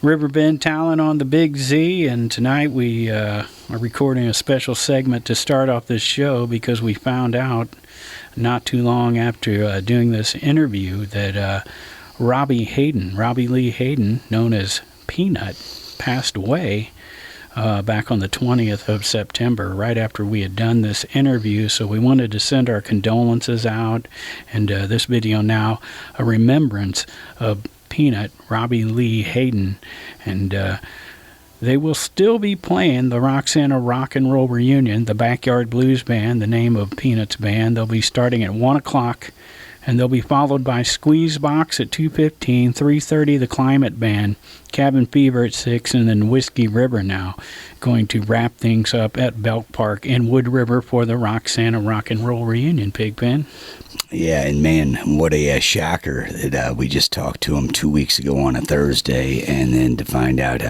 Riverbend Talent on the Big Z, and tonight we are recording a special segment to start off this show because we found out not too long after doing this interview that Robbie Lee Hayden, known as Peanut, passed away back on the 20th of September, right after we had done this interview. So we wanted to send our condolences out, and this video now, a remembrance of Peanut, Robbie Lee Hayden, and they will still be playing the Roxana Rock and Roll Reunion, the Backyard Blues Band, the name of Peanut's band. They'll be starting at 1 o'clock, and they'll be followed by SqueezeBox at 2:15, 3:30 the Climate Band, Cabin Fever at 6, and then Whiskey River now going to wrap things up at Belk Park in Wood River for the Roxana Rock and Roll Reunion, Pigpen. Yeah, and man, what a shocker that we just talked to him 2 weeks ago on a Thursday, and then to find out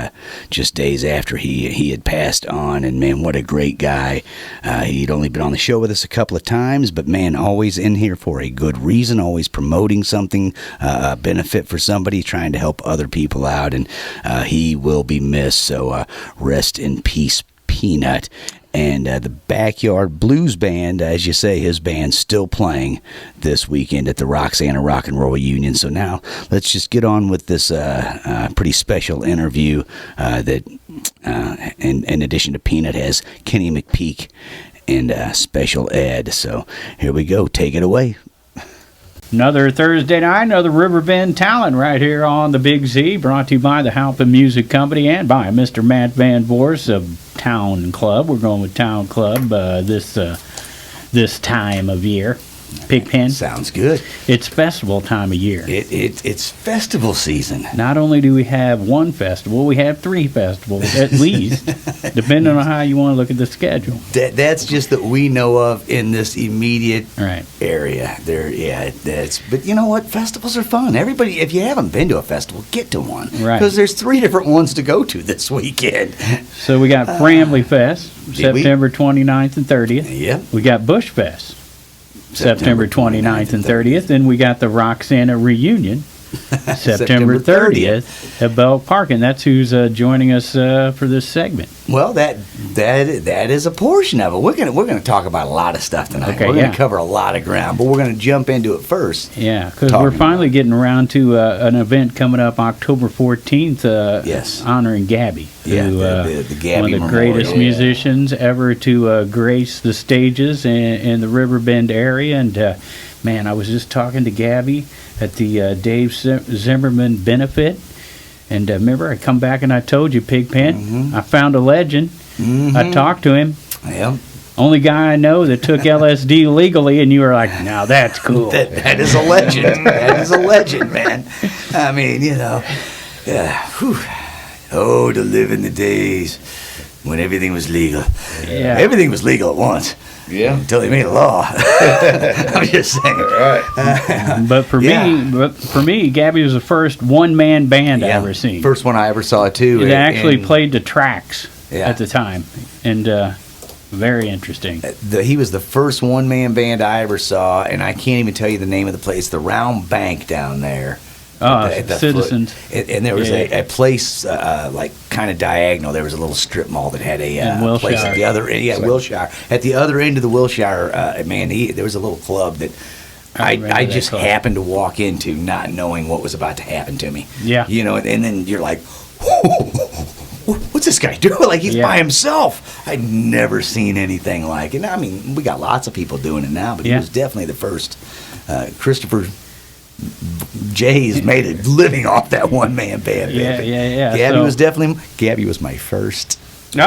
just days after he had passed on. And man, what a great guy. He'd only been on the show with us a couple of times, but man, always in here for a good reason, always promoting something, a benefit for somebody, trying to help other people out, and he will be missed. So rest in peace, Peanut. And the Backyard Blues Band, as you say, his band's still playing this weekend at the Roxana Rock and Roll Union. So now let's just get on with this pretty special interview that, in addition to Peanut, has Kenny McPeak and Special Ed. So here we go. Take it away. Another Thursday night, another Riverbend Talent right here on the Big Z, brought to you by the Halpin Music Company and by Mr. Matt Van Voorhis of Town Club. We're going with Town Club this time of year. Pigpen. Sounds good. It's festival time of year. It's festival season. Not only do we have one festival, we have 3 festivals at least, depending on how you want to look at the schedule. That's just that we know of in this immediate right. area. But you know what? Festivals are fun. Everybody, if you haven't been to a festival, get to one. Right. Because there's 3 different ones to go to this weekend. So we got Framley Fest, September 29th and 30th. Yep. We got Bush Fest, September 29th and 30th. Then we got the Roxana Reunion, September 30th at Belk Park, and that's who's joining us for this segment. Well, that is a portion of it. We're gonna talk about a lot of stuff tonight. Okay, we're gonna cover a lot of ground, but we're gonna jump into it first. Yeah, because we're finally getting around to an event coming up October 14th. Yes, honoring Gabby. Yeah, who, the Gabby one of the Memorial. greatest musicians ever to grace the stages in the Riverbend area. And man, I was just talking to Gabby at the Dave Zimmerman benefit. And remember, I come back and I told you, Pigpen, I found a legend. I talked to him. Yeah. Only guy I know that took LSD legally, and you were like, now that's cool. that is a legend. That is a legend, man. I mean, you know, oh, to live in the days when everything was legal. Yeah. Everything was legal at once. Yeah. Until they made a law. I'm just saying. Right. But for me, Gabby was the first one-man band I ever seen. First one I ever saw, too. It actually played the tracks Yeah. at the time. And very interesting. He was the first one-man band I ever saw, and I can't even tell you the name of the place. The Round Bank down there. At the Citizens. And there was a place, like, kind of diagonal. There was a little strip mall that had a place at the other end. Yeah, Wilshire. At the other end of the Wilshire, there was a little club that I just happened to walk into not knowing what was about to happen to me. Yeah. You know, and then you're like, what's this guy doing? Like, he's by himself. I'd never seen anything like it. I mean, we got lots of people doing it now, but he was definitely the first. Christopher Jay's made a living off that one-man band. Yeah. Gabby was my first. You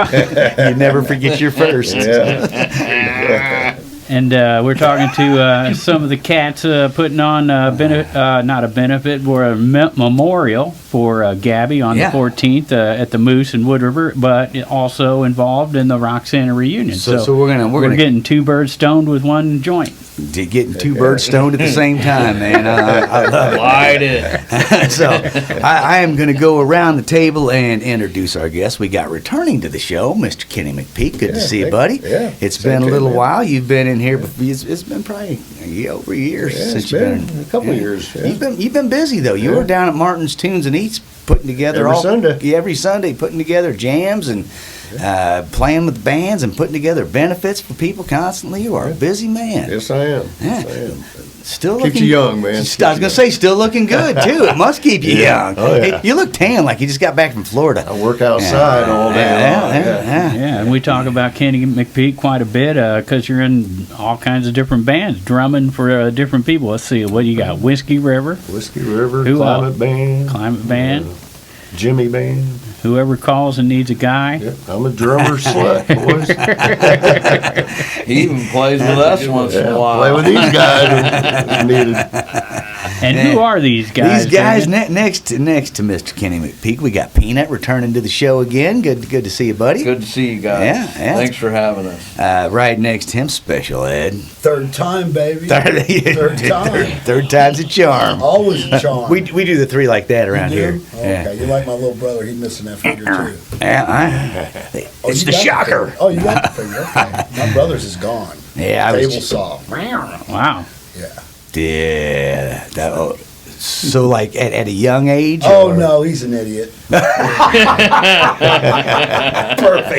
never forget your first. Yeah. And we're talking to some of the cats putting on not a benefit, or a memorial for Gabby on the 14th at the Moose in Wood River, but also involved in the Roxana Reunion. So we're getting 2 birds stoned with one joint. Getting 2 birds stoned at the same time, man. I love it. Light it. So I am going to go around the table and introduce our guest. We got returning to the show, Mr. Kenny McPeak. Good to see you, buddy. Yeah. It's been a little while. You've been in here before. It's been probably over a year since you've been. A couple of years. Yeah. You've been busy though. You were down at Martin's Tunes and meets, putting together every Sunday, putting together jams and playing with bands and putting together benefits for people constantly. You are a busy man. Yes, I am. Yeah. Yes, I am. Still Keeps looking you young, man. I was gonna say, still looking good too. It must keep you young. Oh, yeah. Hey, you look tan, like you just got back from Florida. I work outside all day long. Yeah, and we talk about Kenny McPeak quite a bit because you're in all kinds of different bands, drumming for different people. Let's see, what you got? Whiskey River, Whiskey River, Who Climate Band, Climate Band, Jimmy Band. whoever calls and needs a guy. Yep, I'm a drummer slut, boys. He even plays with us once in a while. Play with these guys if needed. And who are these guys? These guys David? next to Mr. Kenny McPeak, we got Peanut returning to the show again. Good to see you, buddy. Good to see you guys. Yeah. Thanks for having us. Right next to him, Special Ed. Third time, baby. Third time. Third time's a charm. Always a charm. We do the three like that around You here. do? Okay, you're like my little brother. He's missing that finger, too. It's you the got shocker. finger. Oh, you got the finger. Okay. My brother's is gone. Yeah, I was Table just- saw. Wow. Yeah. Yeah. So, like, at a young age? Oh, or- no, he's an idiot. Perfect.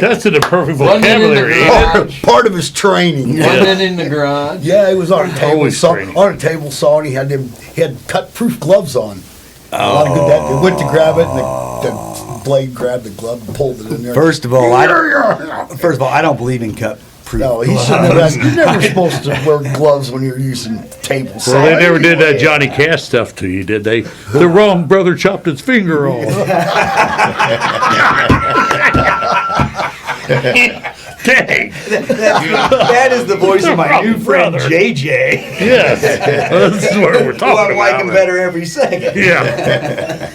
That's in the perfect Wasn't it in the vocabulary. garage? Part of his training. Wasn't it in the garage? Yeah, he was on a table Always saw. training. On a table saw, and he had cut-proof gloves on. A lot of good that. He went to grab it, and the blade grabbed the glove and pulled it in there. First of all, I don't believe in cup proof. No, he shouldn't have. You're never supposed to wear gloves when you're using table saw. Well, they never did that Johnny Cash stuff to you, did they? The wrong brother chopped his finger off. Dang. That is the voice of my new friend Brother. JJ. Yes. This is what we're Who talking I'm liking about. better every second. Yeah.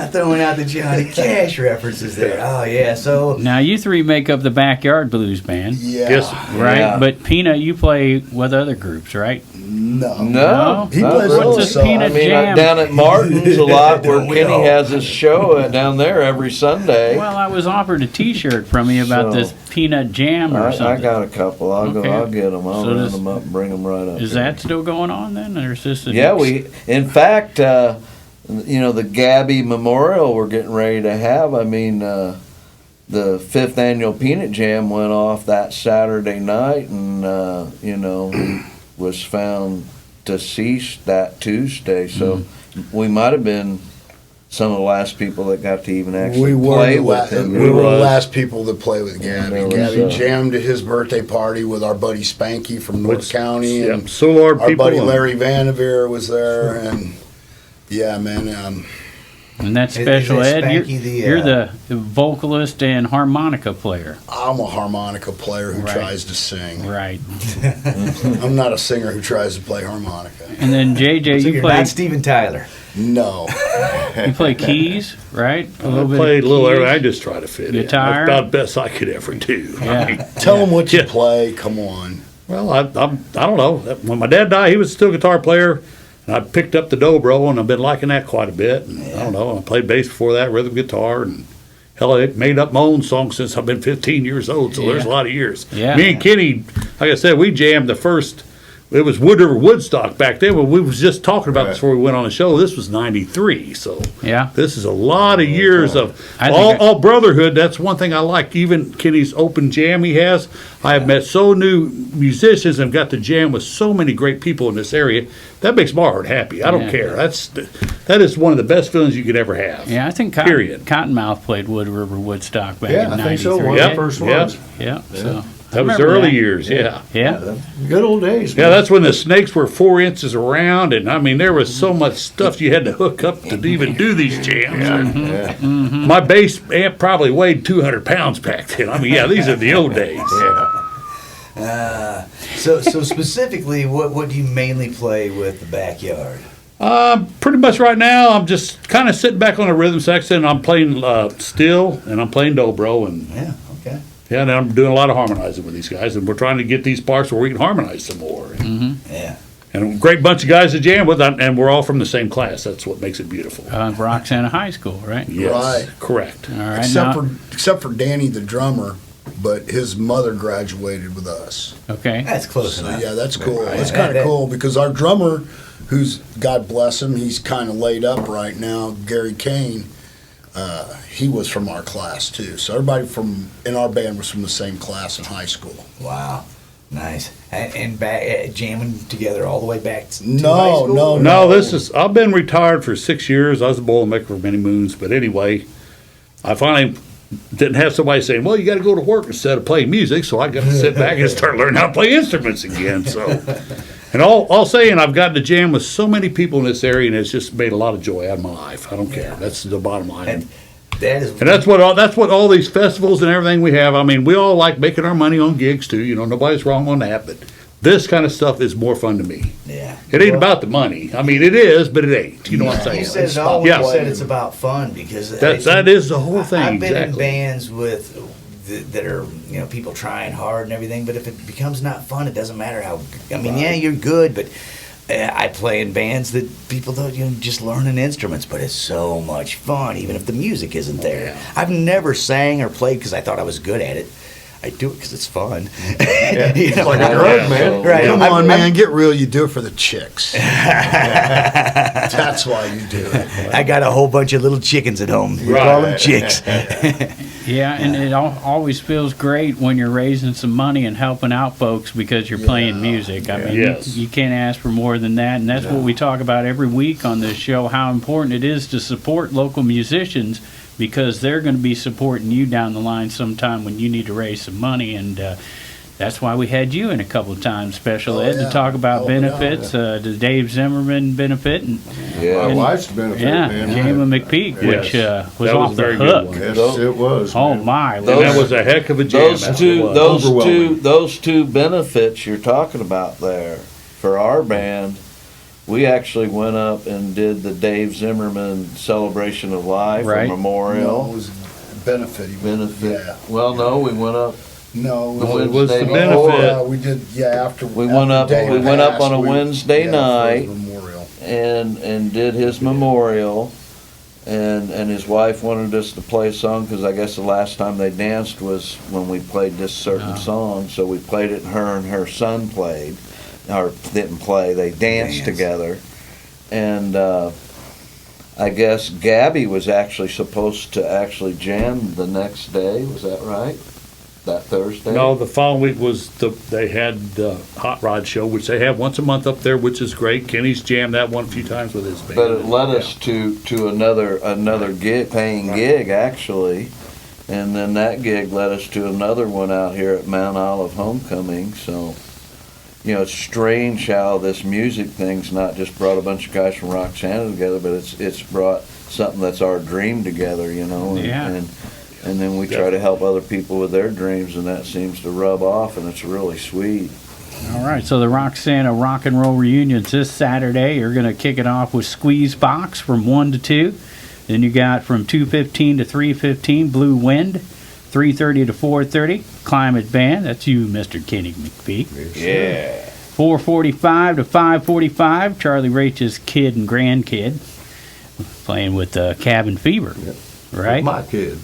Throwing out the Johnny Cash references there. Oh yeah. So Now, you three make up the Backyard Blues Band, Yeah. Yes. right? Yeah. But Peanut, you play with other groups, right? No. No. He not plays really. with this us. peanut I mean, jam? down at Martin's a lot where Don't we Kenny all? has his show down there every Sunday. Well, I was offered a T-shirt from you about So- this Peanut Jam or I something. got a couple. I'll Okay. I'll get them. I'll So round does- them up and bring them right up. Is here. that still going on then, or is this? Yeah, in fact, the Gabby Memorial we're getting ready to have. I mean, the 5th annual Peanut Jam went off that Saturday night, and he was found deceased that Tuesday. So we might have been some of the last people that got to even actually play with him. We were the last people to play with Gabby. there was, Gabby uh, jammed at his birthday party with our buddy Spanky from North County, Yeah, and so are our people. buddy Larry Vanderveer was there, and yeah, man. And that Is Special that Ed, Spanky you're the, the vocalist and harmonica player, I'm a harmonica player who Right. tries to sing. right? I'm not a singer who tries to play harmonica. And then JJ, so you you're play not Steven Tyler. No. you play keys, right? A I little bit. played a of little keys. everything. I just try to fit Guitar. in. That's about the best I could ever do. Yeah. Tell them what you Yeah. play. Come on. Well, I don't know. When my dad died, he was still a guitar player. And I picked up the Dobro, and I've been liking that quite a bit. And I don't know. I played bass before that, rhythm guitar, and hell, I made up my own songs since I've been 15 years old. So there's a lot of years. Yeah. Me and Kenny, like I said, we jammed the first. It was Wood River Woodstock back then. When we was just talking about this before we went on the show. This was '93, so Yeah. this is a lot of years of I think all brotherhood. That's one thing I like. Even Kenny's open jam he has. I have met so new musicians and got to jam with so many great people in this area. That makes my heart happy. I don't Yeah. care. That is one of the best feelings you could ever have. Yeah, I think Period. Cottonmouth played Wood River Woodstock back Yeah, in I think '93. so. One of Yep, the first yep. ones. Yeah, so That was remember early that. years. Yeah. yeah. Good old days. Yeah, that's when the snakes were 4 inches around, and I mean there was so much stuff you had to hook up to even do these jams. Yeah. My bass amp probably weighed 200 pounds back then. I mean, yeah, these are the old days. So specifically, what do you mainly play with the Backyard? Pretty much right now, I'm just kind of sitting back on the rhythm section. I'm playing steel, and I'm playing dobro, and Yeah. Okay. yeah, and I'm doing a lot of harmonizing with these guys, and we're trying to get these parts where we can harmonize some more. Yeah. And a great bunch of guys to jam with, and we're all from the same class. That's what makes it beautiful. Roxana High School, right? Yes, Right. correct. All right. Except for Danny the drummer, but his mother graduated with us. Okay. That's close So enough. yeah, that's cool. Right. That's kind That- of cool because our drummer, who's, God bless him, he's kind of laid up right now, Gary Kane, he was from our class too. So everybody in our band was from the same class in high school. Wow. Nice. And back, jamming together all the way back to high No, school? no. I've been retired for 6 years. I was a Boilermaker for many moons. But anyway, I finally didn't have somebody saying, well, you got to go to work instead of playing music. So I got to sit back and start learning how to play instruments again. So, and all saying, I've gotten to jam with so many people in this area, and it's just made a lot of joy out of my life. I don't care. That's the bottom line. And that is. And that's what all these festivals and everything we have. I mean, we all like making our money on gigs too. You know, nobody's wrong on that. But this kind of stuff is more fun to me. Yeah. It ain't about the money. I mean, it is, but it ain't. You know what I'm saying? You said it all. Yeah. You said it's about fun because That is the whole thing. I've been exactly. in bands that are, you know, people trying hard and everything, but if it becomes not fun, it doesn't matter how. I mean, yeah, you're good, but I play in bands that people don't, you know, just learning instruments, but it's so much fun, even if the music isn't there. Yeah. I've never sang or played because I thought I was good at it. I do it because it's fun. Yeah. You know? It's like a drug, man. Right. Come I'm- on, man, get real. You do it for the chicks. That's why you do it. I got a whole bunch of little chickens at home. We call them chicks. Yeah, and it always feels great when you're raising some money and helping out folks because you're playing music. I mean, Yes. you can't ask for more than that, and that's what we talk about every week on this show, how important it is to support local musicians because they're going to be supporting you down the line sometime when you need to raise some money, and that's why we had you in a couple of times, Special Ed, to talk about benefits, the Dave Zimmerman benefit, and My wife's benefit, man. Game of McPeak, which Yes. was That was off a the very good hook. one. Yes, Those- it was. Oh man. my! And that was a heck of a jam. That's what it was. Overwhelming. Those benefits you're talking about there for our band, we actually went up and did the Dave Zimmerman Celebration of Life Right. or No, Memorial it was benefit. benefit. Yeah. Well, no, we went up. No, The it was the Wednesday before. benefit. We did, after. We went up- Dave we went up passed, on a Wednesday for night. his memorial. and did his memorial, and his wife wanted us to play a song because I guess the last time they danced was when we played this certain song, so we played it, and her son played, or didn't play, they danced together, and I guess Gabby was actually supposed to actually jam the next day, was that right? That Thursday? No, the following week was they had the Hot Rod show, which they have once a month up there, which is great. Kenny's jammed that one a few times with his band. But it led us to another gig, paying gig actually, and then that gig led us to another one out here at Mount Olive Homecoming. So, you know, it's strange how this music thing's not just brought a bunch of guys from Roxana together, but it's brought something that's our dream together. You know, and then we try to help other people with their dreams, and that seems to rub off, and it's really sweet. All right, so the Roxana Rock and Roll reunions this Saturday. You're going to kick it off with SqueezeBox from 1 to 2. Then you got from 2:15 to 3:15 Blue Wind, 3:30 to 4:30 Climate Band. That's you, Mr. Kenny McPeak. Yeah. 4:45 to 5:45 Charlie Rach's Kid and Grandkid, playing with Cabin Fever, right? My kid.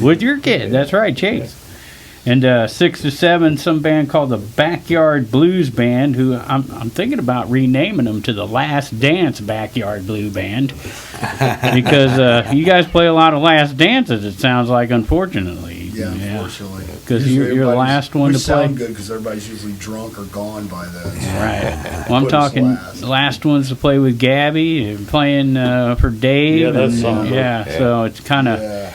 With your kid, that's right, Chase. And 6 to 7, some band called the Backyard Blues Band, who I'm thinking about renaming them to the Last Dance Backyard Blue Band, because you guys play a lot of Last Dances. It sounds like, unfortunately. Yeah, unfortunately. 'Cause Usually you're the everybody's- last one we to play. sound good because everybody's usually drunk or gone by then. Right. Well, I'm Put us talking last. the last ones to play with Gabby and playing for Dave. Yeah, that's and, something. so it's kind of Yeah.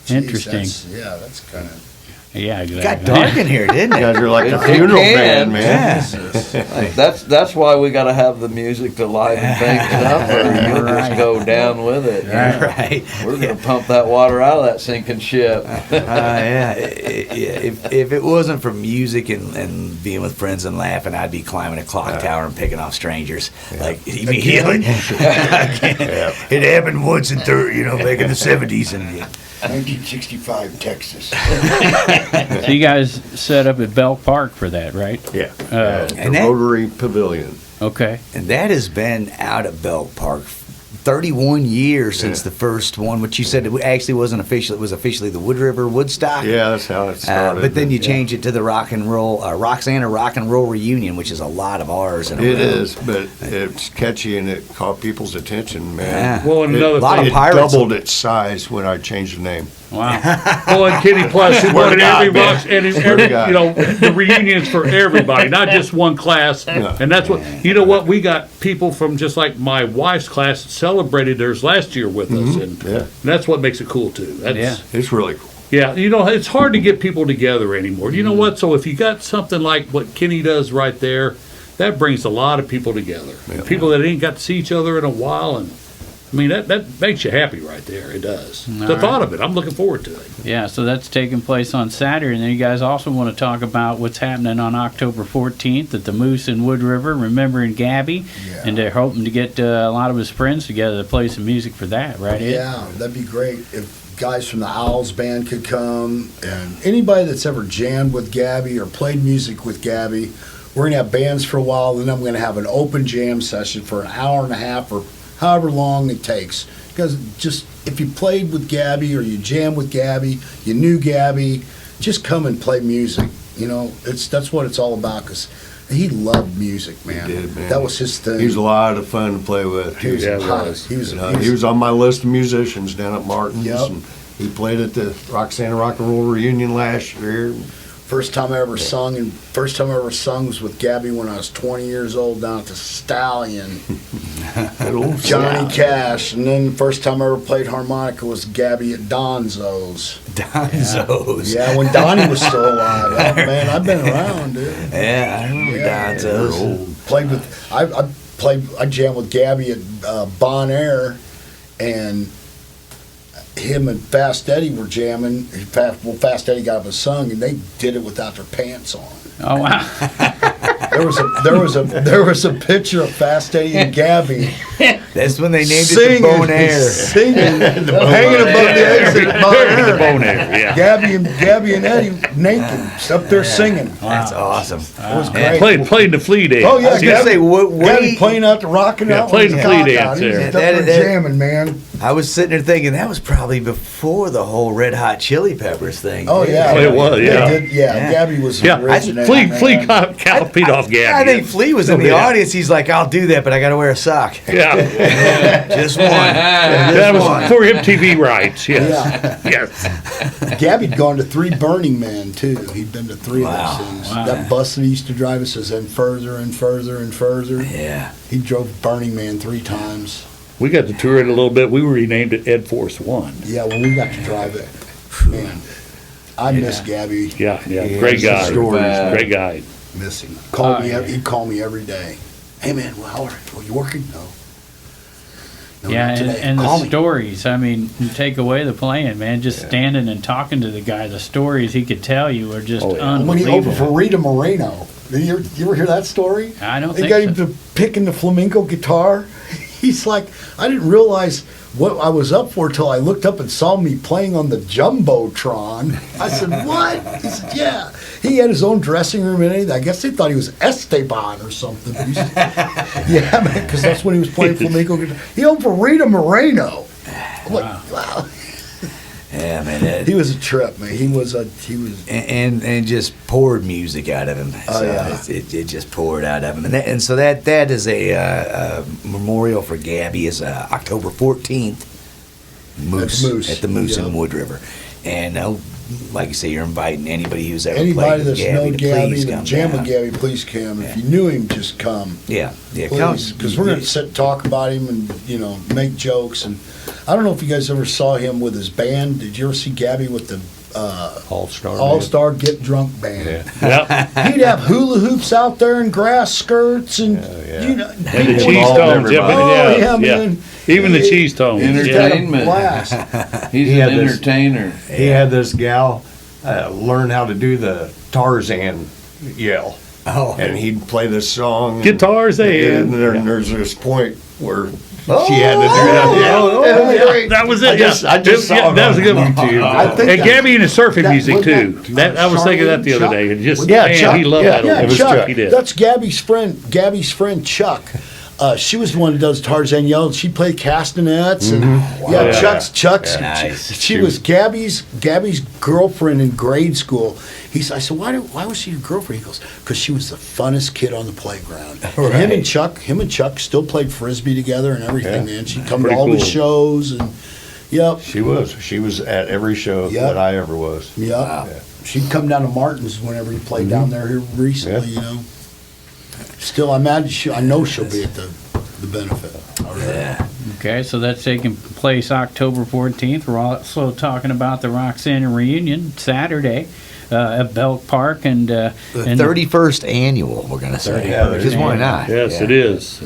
interesting. That's kind of. yeah, It exactly. got dark in here, didn't You it? guys are like a It funeral can. band, man. That's why we got to have the music to liven things up, or you'll just go down with it. Right. We're gonna pump that water out of that sinking ship. Yeah. If it wasn't for music and being with friends and laughing, I'd be climbing a clock tower and picking off strangers. Like immediately. It happened once in back in the 70s, and 1965 Texas. So you guys set up at Belk Park for that, right? Yeah. Uh, The and that- Rotary Pavilion. Okay. and that has been out of Belk Park 31 years since the first one, which you said it actually wasn't official. It was officially the Wood River Woodstock. Yeah, that's how it started. But then you change it to the Roxana Rock and Roll Reunion, which is a lot of ours. In a It row. is, but it's catchy and it caught people's attention, man. Yeah. Well, and It- another lot of thing. It pirates. doubled its size when I changed the name. Wow. Well, and Kenny Plus, it Swear to wanted God, every man. box, and Swear to God. you know, the reunions for everybody, not just one class. Yeah. And that's what, you know what, we got people from just like my wife's class that celebrated theirs last year with us. And Yeah. that's what makes it cool too. That's, Yeah. It's really cool. Yeah, you know, it's hard to get people together anymore. You know what? So if you got something like what Kenny does right there, that brings a lot of people together. Yeah. People that ain't got to see each other in a while, and I mean that makes you happy right there. It does. The right. thought of it, I'm looking forward to it. Yeah, so that's taking place on Saturday. And then you guys also want to talk about what's happening on October 14th at the Moose in Wood River, remembering Gabby. Yeah. And they're hoping to get a lot of his friends together to play some music for that, right? Ed? Yeah, that'd be great if guys from the Owls band could come, and anybody that's ever jammed with Gabby or played music with Gabby. We're gonna have bands for a while, then I'm gonna have an open jam session for an hour and a half or however long it takes. Because just if you played with Gabby or you jammed with Gabby, you knew Gabby, just come and play music. You know, that's what it's all about. Because he loved music, man. He did, man. That was his thing. He was a lot of fun to play with. He was Yeah, it hot. was. He was. He was on my list of musicians down at Martin's. Yep. And he played at the Roxana Rock and Roll Reunion last year. First time I ever sung was with Gabby when I was 20 years old down at the Stallion. Good old Johnny Cash. And then the first time I ever played harmonica was Gabby at Donzo's. Donzo's. Yeah, when Donnie was still alive. Oh, man, I've been around, dude. Yeah, I remember Yeah. Donzo's. Played with, I jammed with Gabby at Bon Air, and him and Fast Eddie were jamming. Fast Eddie got up and sung, and they did it without their pants on. Oh, wow. There was a picture of Fast Eddie and Gabby That's when they named singing, it the Bone Air. singing, hanging above the exit at Bon Air. Bone Air, yeah. Gabby and Eddie naked up there singing. That's awesome. It was great. Played the flea dance. Oh yeah, I was gonna say, Gabby playing out the rockin' Yeah, out played with the his flea cock dance out. He was there. up there That- jamming, man. I was sitting there thinking that was probably before the whole Red Hot Chili Peppers thing. Oh too. yeah, It was, yeah. Yeah. Gabby was Yeah, originating, Flea man. got beat off Gabby. I think Flea was in the audience. He's like, "I'll do that, but I got to wear a sock." Yeah, Just one. that was for him TV rights. Yes, Yeah. yes. Gabby'd gone to 3 Burning Man too. He'd been to 3 Wow. of those things. Wow. That bus that he used to drive us is then further and further and further. Yeah. He drove Burning Man 3 times. We got to tour it a little bit. We renamed it Ed Force One. Yeah, when we got to drive it, man, I miss Gabby. Yeah, yeah. He Great has some guy. stories. Great guy. Miss him. Oh, Me. yeah. He'd call me every day. Hey man, well, how are you working? No. No, Yeah, not today. and Call the me. stories. I mean, you take away the playing, man. Just standing and talking to the guy, the stories he could tell you are just Oh, yeah. When he opened for unbelievable. Rita Moreno. You ever hear that story? I don't They think got so. him to picking the flamenco guitar. He's like, I didn't realize what I was up for till I looked up and saw me playing on the Jumbotron. I said, what? He said, yeah. He had his own dressing room and anything. I guess they thought he was Esteban or something. Yeah, man, because that's when he was playing flamenco guitar. He opened for Rita Moreno. I'm like, wow. Yeah, man. He was a trip, man. He was. And just poured music out of him. Oh, So yeah. it just poured out of him, and so that is a memorial for Gabby is October 14th. Moose at the Moose yeah. in Wood River, and like you say, you're inviting anybody who's ever Anybody played with that's Gabby known to Gabby, please that come jam down. with Gabby, please come. If you knew him, just come. Yeah, Please, because we're going to sit and talk about him and make jokes. And I don't know if you guys ever saw him with his band. Did you ever see Gabby with the All-Star Get Drunk band? Yep. He'd have hula hoops out there and grass skirts and And the people- cheese tones. Yeah, Oh, yeah, man. Even the cheese tones. He's Yeah. got a Entertainment. blast. He's He an had this- entertainer. He had this gal learn how to do the Tarzan yell. Oh, And he'd play this song. Guitars, And and there's this point where she had to do that. Yeah. that was it. I just saw yeah, it that was a on good one. YouTube. I think And that- Gabby and his surfing that- music wasn't too. That I was thinking that the other Charlie day. And just Yeah, man, Chuck. he loved Yeah, that. Yeah, old It was Chuck. Chuck. He did. That's Gabby's friend. Gabby's friend Chuck. She was the one who does Tarzan Yell. She played castanets and Chuck's. Nice. She was Gabby's girlfriend in grade school. I said, why was she your girlfriend? He goes, because she was the funnest kid on the playground. And him and Chuck still played frisbee together and everything. Man, she'd come to all the shows and. Yep. She was at every show that I ever was. Yep. Wow. Yeah. She'd come down to Martin's whenever he played down there here recently. You know. Still, I know she'll be at the benefit. Yeah. Okay, so that's taking place October 14th. We're also talking about the Roxana reunion Saturday at Belk Park and The 31st annual, we're going to say. Because why not? Yes, it is.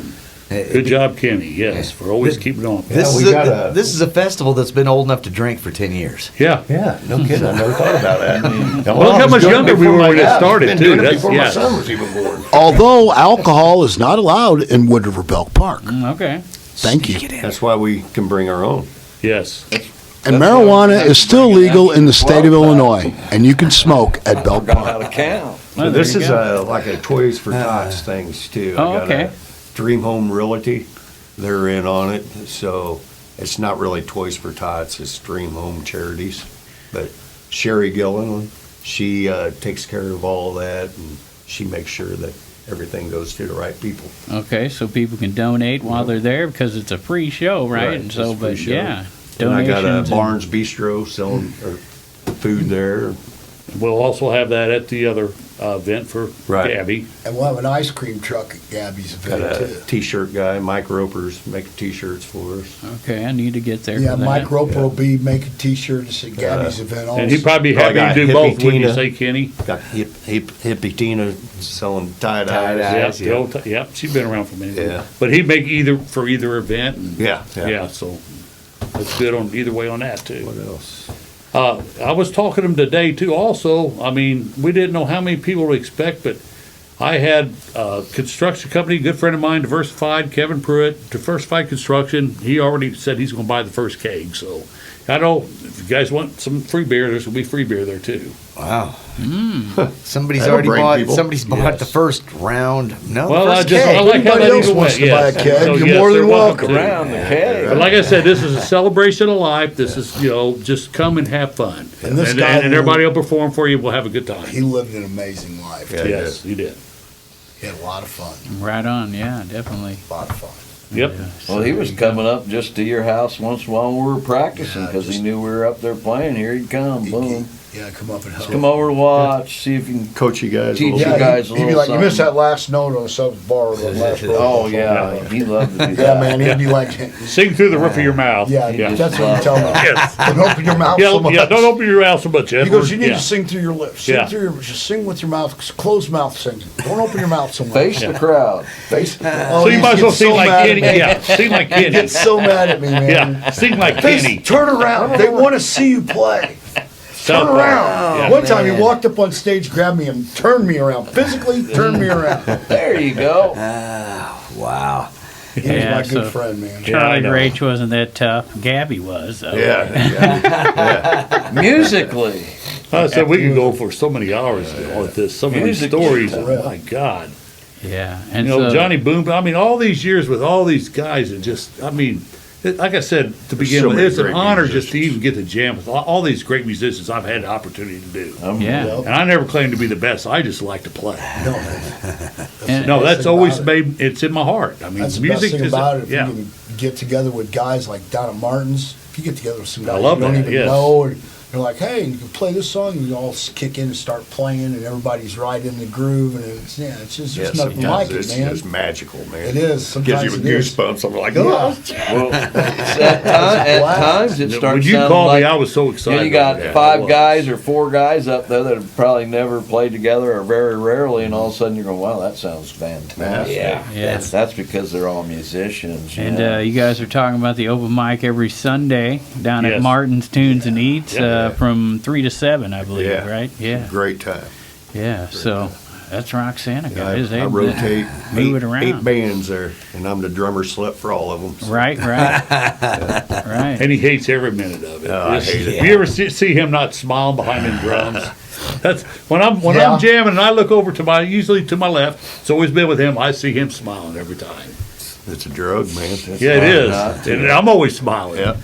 Good job, Kenny. Yes, for always keeping on. This is a festival that's been old enough to drink for 10 years. Yeah. Yeah, no kidding. I never thought about that. Well, look how much younger we were when it started, too. Before my son was even born. Although alcohol is not allowed in Wood River Belk Park. Okay. Thank you. That's why we can bring our own. Yes. And marijuana is still legal in the state of Illinois, and you can smoke at Belk How Park. to count. Well, This there you is go. like a Toys for Tots things too. Oh, I got okay. a Dream Home Realty. They're in on it, so it's not really Toys for Tots. It's Dream Home Charities. But Sherry Gillen, she takes care of all of that, and she makes sure that everything goes to the right people. Okay, so people can donate while they're there because it's a free show, right? Right, And it's so, a free but show. yeah, And I got a donations. Barnes Bistro selling food there. We'll also have that at the other event for Right. Gabby. And we'll have an ice cream truck at Gabby's Got event, a too. T-shirt guy, Mike Roper's making T-shirts for us. Okay, I need to get there. Yeah, for that. Mike Roper will be making T-shirts at Gabby's event also. And he'd probably have got you do Hippie both, wouldn't you Tina. say, Kenny? Got Hippie Tina selling tie-dyes. Tie-dyes. Yeah, she's been around for a minute. Yeah. But he'd make either event. And, Yeah. yeah, so it's good on either way on that, too. What else? I was talking to him today too. Also, I mean, we didn't know how many people to expect, but I had a construction company, good friend of mine, Diversified, Kevin Pruitt, Diversified Construction. He already said he's going to buy the first keg. So I know if you guys want some free beer, there's going to be free beer there too. Wow. Somebody's That'll already bring bought. people. Somebody's bought Yes. the first round. No, Well, the I first just keg. I like how Anybody that else even wants went. to buy a Yes. keg, So, you're yes, more than they're welcome. to. Around the keg. But like I said, this is a celebration of life. This is, just come and have fun. And this and, guy and everybody will perform for you. We'll have a good time. He lived an amazing life. Yeah. Yes, he did. He had a lot of fun. Right on, yeah, definitely. A lot of fun. Yep. Well, he was coming up just to your house once while we were practicing Yeah, because he just- knew we were up there playing. Here he'd come, boom. Yeah, come up and help. Come over to watch, see if you can. Coach you guys. a Teach little you bit. guys a He'd be little like, you missed something." that last note on the seventh bar of the last row. Oh yeah, he loved to do Yeah, that. man, he'd be like, Sing through the roof of your mouth. yeah, Yeah. that's what you tell me. Yes. Don't open your mouth so much. Yeah, don't open your mouth so much, He Edward. goes, you need Yeah. to sing through your lips. Sing Yeah. through your, just sing with your mouth, closed mouth singing. Don't open your mouth so much. Face the crowd. Face the crowd. So you he might as well gets sing so like mad at Kenny. me. Yeah, sing like He Kenny. gets so mad at me, man. Yeah, sing like Face, Kenny. turn around. They want to see you play. Turn Southpaw. around. Yeah. One time he walked up on stage, grabbed me, and turned me around. Physically turned me around. There you go. Wow. He was Yeah, my good so- friend, man. Yeah, I Charlie know. Rach wasn't that tough. Gabby was. Though. Musically. I said we could go for so many hours with this. So many Music. stories. Oh my God. Yeah, and You know, so, Johnny Boom. I mean, all these years with all these guys, and just, I mean, like I said to begin so with, many it's an great honor just to musicians. even get to jam with all these great musicians I've had the opportunity to do. Yeah, Yep. And I never claim to be the best. I just like to play. No, man. And- No, that's thing always about it. made. It's in my heart. I mean, That's the music best thing is. about it. If Yeah. you can get together with guys like down at Martin's, if you get together with some guys love you don't that, even yes. know, and they're like, hey, you can play this song, and you all kick in and start playing, and everybody's right in the groove, and it's just Yeah, there's nothing sometimes like it, it's man. just magical, man. It is. Sometimes Gives you it is. goosebumps. I'm like, Yeah. oh. Well, at times it starts When you sounding called like me, I was so excited. you got Yeah, I five was. guys or four guys up there that have probably never played together or very rarely, and all of a sudden you're going, wow, that sounds fantastic. Yeah. Yeah. That's because they're all musicians. And yeah. you guys are talking about the open mic every Sunday down at Yes. Martin's Tunes and Eats Yeah. from 3 to 7, I believe, Yeah. right? Yeah, Great time. yeah. So that's Roxana, I, guys. I rotate move it around. 8 bands there, and I'm the drummer slip for all of them. So. Right, right. And he hates every minute of it. Oh, I hate it. If you ever see him not smiling behind them drums, that's when I'm Yeah. jamming and I look over usually to my left. It's always been with him. I see him smiling every time. It's a drug, man. Yeah, it not is. to. And I'm always smiling. Yeah.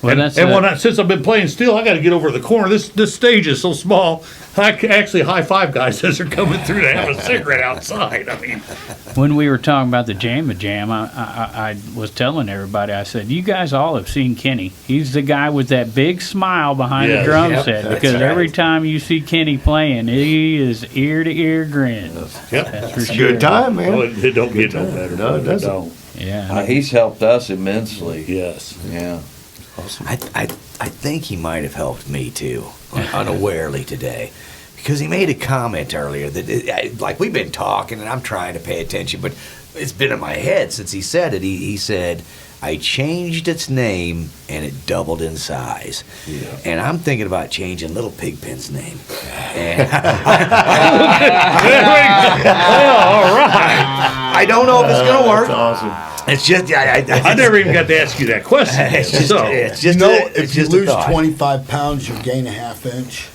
Well, And, that's and since I've been playing steel, I got to get over to the corner. This stage is so small. I can actually high five guys as they're coming through to have a cigarette outside. I mean, when we were talking about the Jam, I was telling everybody, I said, you guys all have seen Kenny. He's the guy with that big smile behind Yes. the drum Yep, set, that's because right. every time you see Kenny playing, he is ear to ear grin. yep. That's for It's a sure. good time, man. Oh, it don't get no better. No, it doesn't. don't. Yeah. He's helped us immensely. Yes. Yeah. I think he might have helped me too, unawarely today, because he made a comment earlier that, like, we've been talking and I'm trying to pay attention, but it's been in my head since he said it. He said, I changed its name and it doubled in size. Yeah. And I'm thinking about changing Little Pigpen's name. And All right. I don't know if it's going to work. That's awesome. It's just, I never even got to ask you that question. It's just, So, it's You just know, it's if you just a lose thought. 25 pounds, you gain a half inch.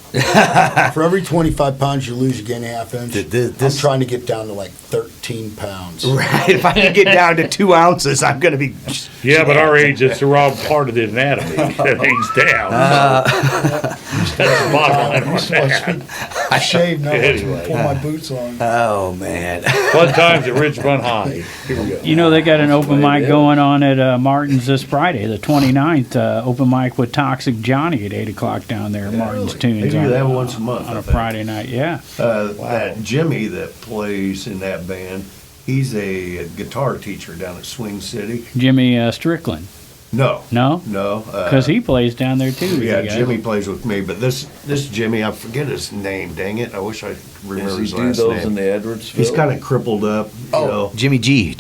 For every 25 pounds you lose, you gain a half inch. I'm This- trying to get down to like 13 pounds. Right, if I can get down to 2 ounces, I'm going to be. yeah, but our age, it's the wrong part of the anatomy that hangs down. That's the bottom line on that. I shave now. Anyway. Pull my boots on. Oh man. Fun times at Ridge Run High. Here we go. You know, they got an open mic going on at Martin's this Friday, the 29th, open mic with Toxic Johnny at 8 o'clock down there at Martin's Tunes. They do on- that once a month. on I a think. Friday night, yeah. That Jimmy that plays in that band, he's a guitar teacher down at Swing City. Jimmy Strickland. No, No? no. Because he plays down there too. Yeah, you guys. Jimmy plays with me, but this Jimmy, I forget his name. Dang it! I wish I remember Does his he do last those in name. the Edwardsville? He's kind of crippled up. You know. Jimmy G.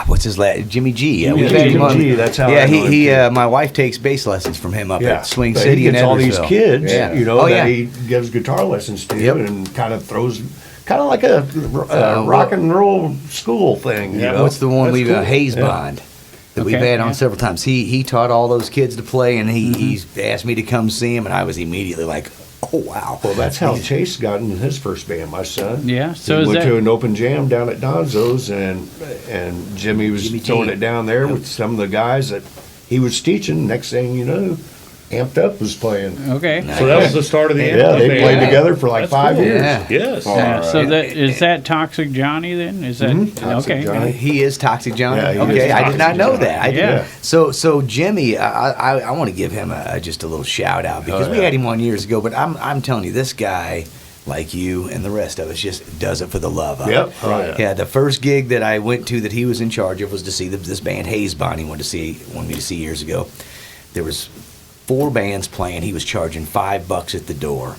What's his last? Jimmy G. Yeah, Jimmy we've G, had him Jimmy on- G, that's how I Yeah, know him, he. too. My wife takes bass lessons from him up at Swing But City he in gets all these Edwardsville. kids, Yeah. you know, Oh, that yeah. he gives guitar lessons to, Yep. and kind of throws, kind of like a rock and roll school thing. You know? What's the one That's we've cool. Hayes Yeah. Bond that we've Okay, had on yeah. several times. He taught all those kids to play, and he asked me to come see him, and I was immediately like, oh wow. Well, that's how Chase got in his first band, my son. Yeah, so he is went that- to an open jam down at Donzo's, and Jimmy was Jimmy G. throwing it down there with some of the guys that he was teaching. Next thing you know, Amped Up was playing. Okay. So that was the start of the Yeah, they band. played together for like That's 5 cool. years. Yeah. Yes. Yeah, so right. that is that Toxic Johnny then? Is that Toxic okay? Johnny. He is Toxic Johnny. Yeah, he Okay, is I did not Toxic know Johnny. that. I Yeah. did. So Jimmy, I want to give him just a little shout out because we yeah. had him on years ago. But I'm telling you, this guy, like you and the rest of us, just does it for the love of Yep. it. Oh, yeah. Yeah, the first gig that I went to that he was in charge of was to see this band Hayes Bond. He wanted me to see years ago. There was 4 bands playing. He was charging $5 at the door.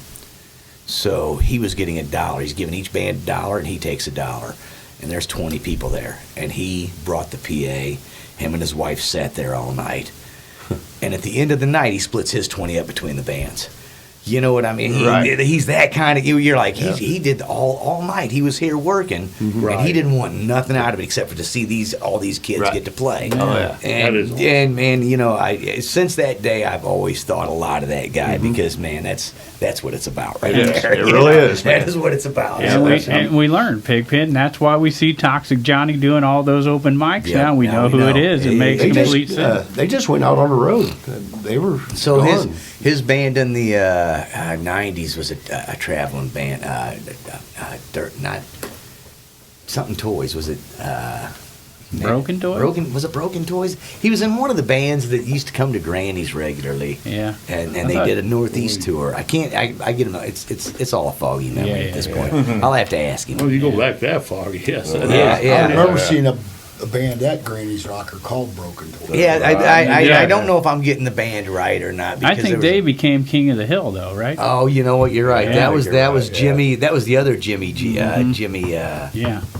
So he was getting $1. He's giving each band $1, and he takes $1. And there's 20 people there. And he brought the PA. Him and his wife sat there all night. And at the end of the night, he splits his 20 up between the bands. You know what I mean? Right. He's that kind of. You're like he did all night. He was here working, and he Right. didn't want nothing out of it except for to see all these kids Right. get to play. Oh, yeah. And That is awesome. and you know, since that day, I've always thought a lot of that guy because man, that's what it's about, right It is. there. It You really know? is, man. That is what it's about. And we learned Pigpen. And that's why we see Toxic Johnny doing all those open mics. Yep, Now we now know we who it know. is. It makes They complete just, sense. they just went out on the road. They were So gone. his band in the 90s was a traveling band. Not something toys. Was it? Broken Toys? Was it Broken Toys? He was in one of the bands that used to come to Granny's regularly. Yeah. And I they thought- did a Northeast tour. I can't. I get him. It's all a foggy memory Yeah, at this yeah, point. I'll have to ask him. Well, you go back that far, yes. Yeah. I remember seeing a band at Granny's Rocker called Broken Toys. Yeah, Yeah. I don't know if I'm getting the band right or not. I because think there was they became King of the Hill, though, right? Oh, you know what? You're right. Yeah, that was you're that was right, Jimmy. That was the other Jimmy G. Jimmy Yeah.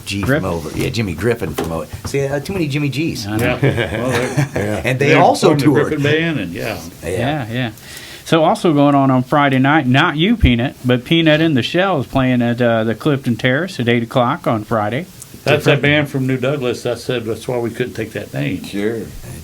G Griffin. from over. Yeah, Jimmy Griffin from over. See, too many Jimmy G's. I know. Yeah. Well, And they also formed the toured. Griffin band, and yeah. Yeah. So also going on Friday night, not you, Peanut, but Peanut in the Shell is playing at the Clifton Terrace at 8 o'clock on Friday. That's that band from New Douglas. That's why we couldn't take that name. Sure.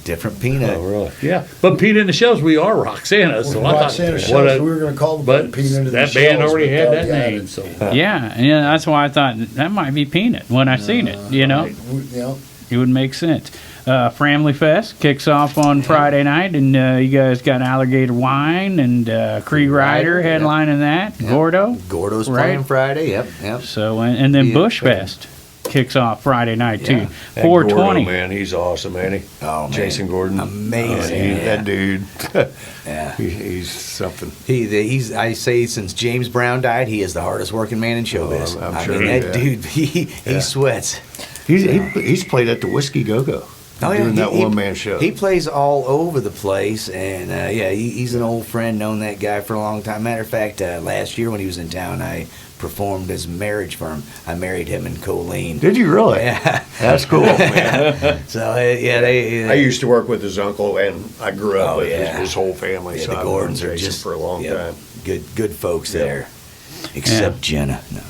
Different peanut. really? Yeah, but Peanut in the Shells, we are Roxana. So I thought, Roxana what Shells, a- we were going to call the but band Peanut in the that band Shells, already but had Doug that had name. it. So Yeah, that's why I thought that might be Peanut when I seen it, you know. We- you know, It would make sense. Family Fest kicks off on Friday night, and you guys got Alligator Wine and Cree Rider headlining that. Gordo. Gordo's Right. playing Friday. Yep. So and then Yeah, Bush Fest kicks off Friday night too. Yeah. That 420. Gordo, man, he's awesome, ain't he? Oh, man. Jason Gordon. Amazing. That dude. Yeah. He's something. He's I say since James Brown died, he is the hardest working man in showbiz. I'm I sure, mean, that yeah. dude, he sweats. He's played at the Whiskey Go-Go. Doing that one-man show. He plays all over the place, and he's an old friend, known that guy for a long time. Matter of fact, last year when he was in town, I performed his marriage for him. I married him and Colleen. Did you really? Yeah. That's cool, man. So they I used to work with his uncle, and I grew up with yeah. his whole family. Yeah, so the I've known Gordons are Jason just for a long time. Good folks there, except Jenna. No.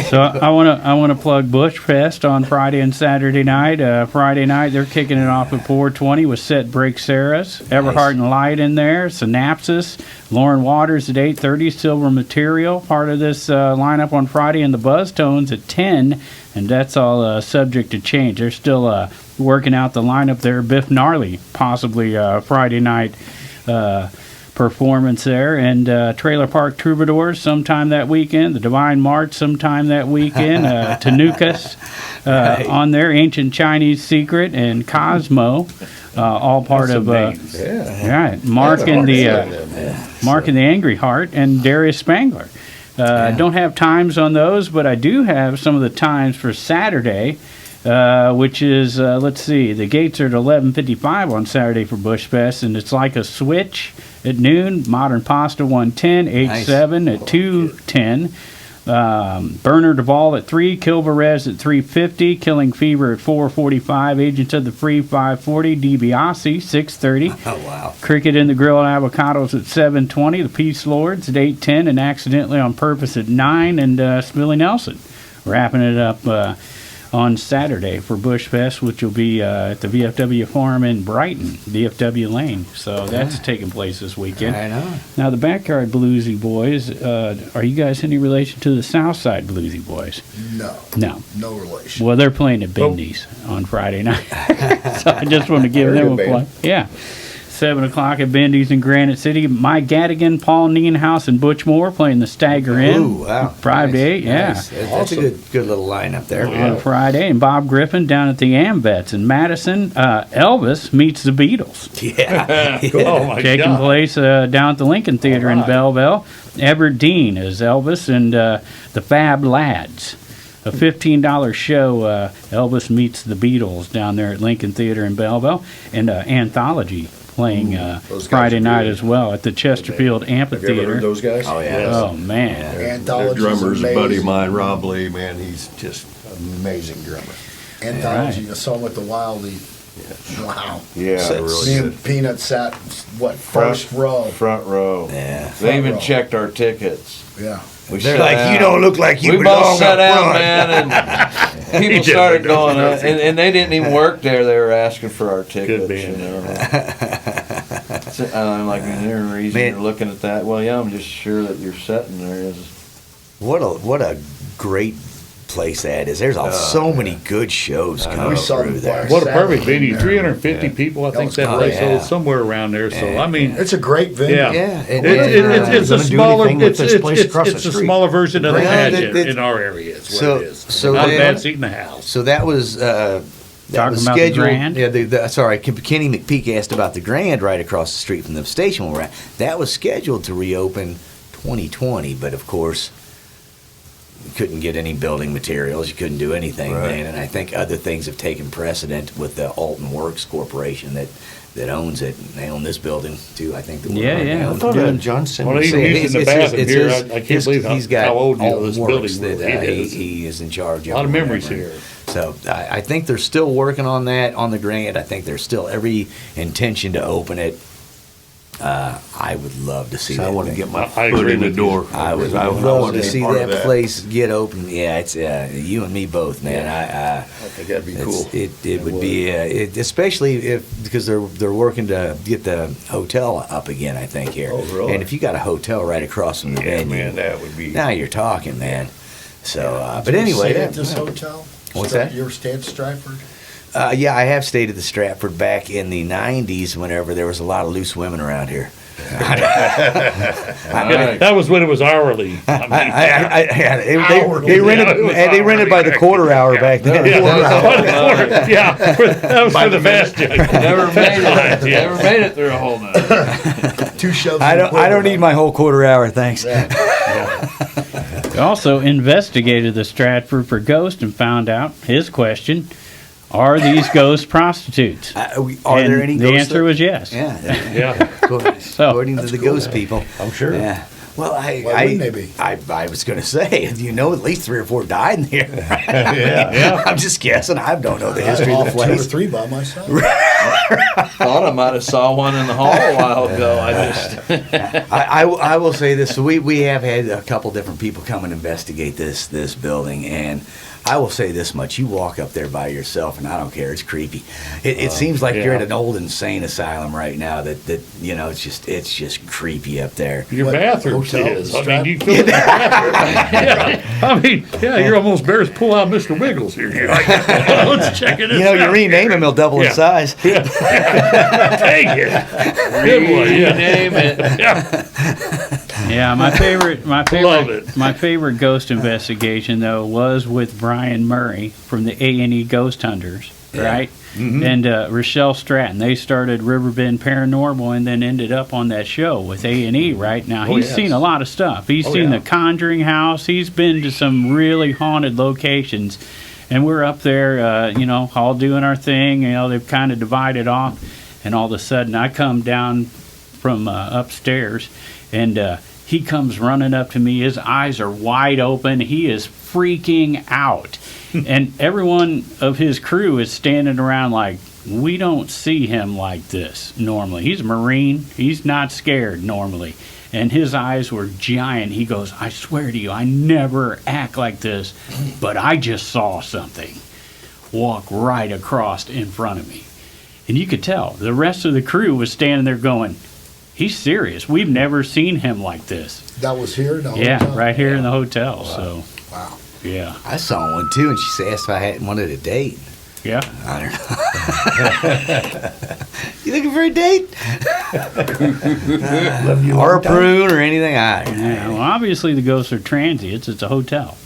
So I want to plug Bush Fest on Friday and Saturday night. Friday night they're kicking it off at 4:20 with Set Break Sarah's, Everhart and Light in there, Synapsis, Lauren Waters at 8:30, Silver Material, part of this lineup on Friday, and the Buzz Tones at 10, and that's all subject to change. They're still working out the lineup there. Biff Gnarly possibly Friday night. Performance there, and Trailer Park Troubadours sometime that weekend, the Divine March sometime that weekend, Tanukas on there, Ancient Chinese Secret, and Cosmo, all part of right, Mark and the Angry Heart, and Darius Spangler. Don't have times on those, but I do have some of the times for Saturday. Which is, let's see, the gates are at 11:55 on Saturday for Bush Fest, and it's like a switch at noon. Modern Pasta 110, H7 at 2:10, Burner Duvall at 3, Kilberez at 3:50, Killing Fever at 4:45, Agents of the Free 5:40, DiBiase 6:30. Oh wow! Cricket in the Grill and Avocados at 7:20, the Peace Lords at 8:10, and Accidentally on Purpose at 9, and Spilly Nelson wrapping it up. On Saturday for Bush Fest, which will be at the VFW Farm in Brighton, VFW Lane. So that's taking place this weekend. I know. Now, the Backyard Bluesy Boys, are you guys any relation to the Southside Bluesy Boys? No. No relation. Well, they're playing at Bindy's on Friday night. So I just want to give them a play. Yeah. 7 o'clock at Bindy's in Granite City. Mike Gadigan, Paul Nienhaus, and Butch Moore playing the Stagger Inn. Ooh, wow. 5 to 8, yeah. Nice. That's a good little lineup there. On Friday, and Bob Griffin down at the AmVets in Madison. Elvis meets the Beatles. Yeah. Oh my Taking God. place down at the Lincoln Theater in Belleville. Everett Dean as Elvis and the Fab Lads. A $15 show, Elvis meets the Beatles down there at Lincoln Theater in Belleville. And Anthology playing Those guys Friday are night good. as well at the Chesterfield Have you ever Amphitheater. heard those guys? Oh yeah. Oh, man. Their Anthology's drummer's a buddy of amazing. mine, Rob Lee, man. He's just an amazing drummer. Anthology, Right. a song with the Wildie. Wow. Yeah, So- really Me good. and Peanut sat, first row. Front row. Yeah. They even row. checked our tickets. Yeah. We They're sat like, down. you don't look like you We belong both sat up down, front." man, and people just started like, going, and they didn't even work there. They were asking for our tickets. be. You know. So I'm like, is there a reason Man. you're looking at that? Well, yeah, I'm just sure that you're sitting there. What a great place that is. There's so many good shows coming We saw through the there. Black What a Sabbath perfect in venue. there. 350 people, I think was that cool. place Yeah. sold somewhere around there. So Yeah. I mean, It's a great venue. yeah, Yeah, It's and- a Gonna do smaller. anything with It's this place across the a street. smaller version of the Yeah, Pageant that- in our area. Is what so- it is. so Not a they- bad seat in the house. So that was that Talking was about the scheduled. Grand? Yeah, sorry, Kenny McPeak asked about the Grand right across the street from the station we're at. That was scheduled to reopen 2020, but of course, you couldn't get any building materials. You couldn't do anything, Right. man. And I think other things have taken precedent with the Alton Works Corporation that owns it. And they own this building too. I think. That we're Yeah, right yeah. now. I thought Johnson. Well, was he's saying- in the bathroom here. I can't believe he's got how old Alton this Works building that is. he is in charge of. A lot of or memories whatever. here. So I think they're still working on that on the Grand. I think there's still every intention to open it. I would love to see So that. I want to thing. get my I foot agree in the with door. I would I love want to be see part of that place get open. Yeah, it's you and me both, man. I think that'd be cool. It would be especially if because they're working to get the hotel up again. I think here. Oh, really? And if you got a hotel right across from the Yeah, venue, man, that would be. now you're talking, man. So, but anyway, Stay at this hotel. What's that? You ever stay at Stratford? Yeah, I have stayed at the Stratford back in the '90s. Whenever there was a lot of loose women around here. That was when it was hourly. They rented by the quarter hour back then. Yeah, that was for the fast check. Never made it through a whole night. 2 shoves. I don't need my whole quarter hour, thanks. We also investigated the Stratford for ghosts and found out his question: are these ghosts prostitutes? Are And there any the ghosts? answer was yes. Yeah. According to the ghost people. I'm sure. Yeah. Well, Why wouldn't they be? I was going to say, at least 3 or 4 died in here. Yeah. I'm just guessing. I don't know the I history of the off 2 or place. 3 by myself. Thought I might have saw one in the hall a while ago. I will say this. So we have had a couple different people come and investigate this building, and I will say this much: you walk up there by yourself, and I don't care. It's creepy. It seems like you're at an old insane asylum right now. That it's just creepy up there. Your What, bathroom hotel? is. I mean, you feel the bathroom. You're almost embarrassed to pull out Mr. Wiggles here. You're like, let's check it out. You rename him, he'll double in size. Take it. Good one. Yeah. Name it. Yeah, my Love it. favorite ghost investigation though was with Brian Murray from the A&E Ghost Hunters, right? Mm-hmm. And Rochelle Stratton. They started Riverbend Paranormal and then ended up on that show with A&E. Right now, he's seen a lot of stuff. He's seen the Conjuring House. He's been to some really haunted locations, and we're up there, all doing our thing. They've kind of divided off, and all of a sudden, I come down from upstairs, and he comes running up to me. His eyes are wide open. He is freaking out. And everyone of his crew is standing around like, we don't see him like this normally. He's a Marine. He's not scared normally. And his eyes were giant. He goes, I swear to you, I never act like this, but I just saw something walk right across in front of me. And you could tell the rest of the crew was standing there going, he's serious. We've never seen him like this. That was here? No, Yeah, right here in the hotel. So, Wow. yeah. I saw one too, and she asked if I had wanted a date. Yeah. I don't know. You looking for a date? Or a prune or anything? Yeah, well, obviously the ghosts are transients. It's a hotel.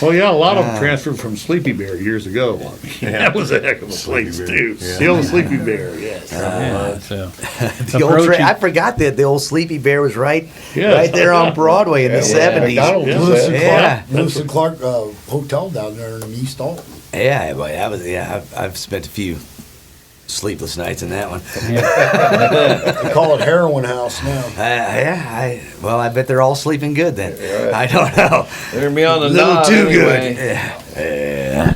Oh yeah, a lot of them transferred from Sleepy Bear years ago. That was a heck of a place too. The old Sleepy Bear, yes. So The old I forgot that the old Sleepy Bear was right there on Broadway in the 70s. Lewis and Clark Hotel down there in East Alton. Yeah, boy, I've spent a few sleepless nights in that one. They call it Heroin House now. I bet they're all sleeping good then. I don't know. They're gonna be on the A little nod too anyway. good.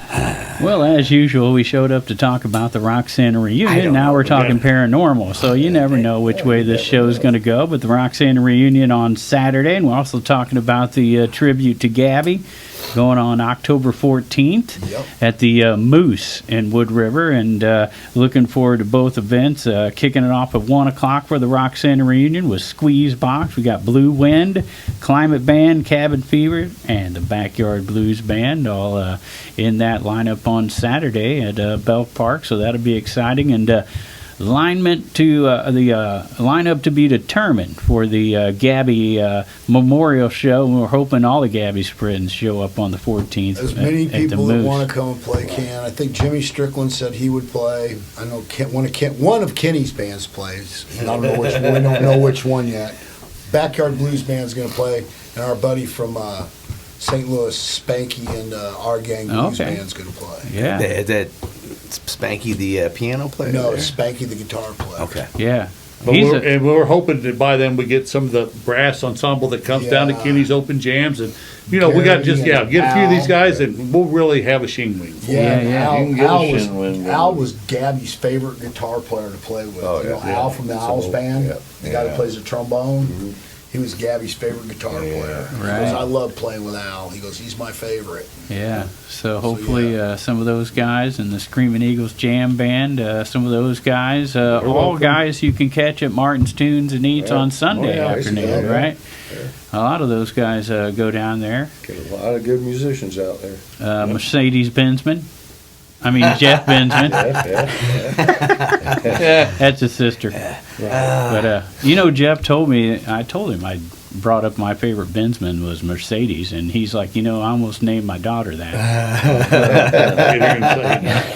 Well, as usual, we showed up to talk about the Roxana I reunion. don't Now know. we're talking paranormal, so you never know which way this show is going to go. But the Roxana reunion on Saturday, and we're also talking about the tribute to Gabby going on October 14th at the Moose in Wood River, and looking forward to both events. Kicking it off at 1 o'clock for the Roxana reunion with SqueezeBox. We got Blue Wind, Climate Band, Cabin Fever, and the Backyard Blues Band all in that lineup on Saturday at Belk Park, so that'll be exciting. And the lineup to be determined for the Gabby Memorial Show. We're hoping all the Gabby's friends show up on the 14th. As many at the people that Moose. want to come and play can. I think Jimmy Strickland said he would play. I know one of Kenny's bands plays. I don't know which one. We don't know which one yet. Backyard Blues Band's going to play, and our buddy from St. Louis, Spanky, and our gang Blues Band's going to play. Yeah. That Spanky, the piano player? No, it's Spanky, the guitar player. Okay. Yeah. But we're hoping that by then we get some of the brass ensemble that comes down to Kenny's open jams, and we got get a few of these guys, and we'll really have a sheen wing. Al was Gabby's favorite guitar player to play with. Al from the Owls band, the guy that plays the trombone. he was Gabby's favorite guitar player. He Right. goes, I love playing with Al. He goes, he's my favorite. Yeah. So hopefully some of those guys in the Screaming Eagles Jam Band, some of those guys, all welcome. guys you can catch at Martin's Tunes and Eats on Sunday Oh, yeah, afternoon, yeah. right? A lot of those guys go down there. Get a lot of good musicians out there. Mercedes Benzman. I mean, Jeff Benzman. That's his sister. But, Jeff told me, I told him I brought up my favorite Benzman was Mercedes, and he's like, I almost named my daughter that.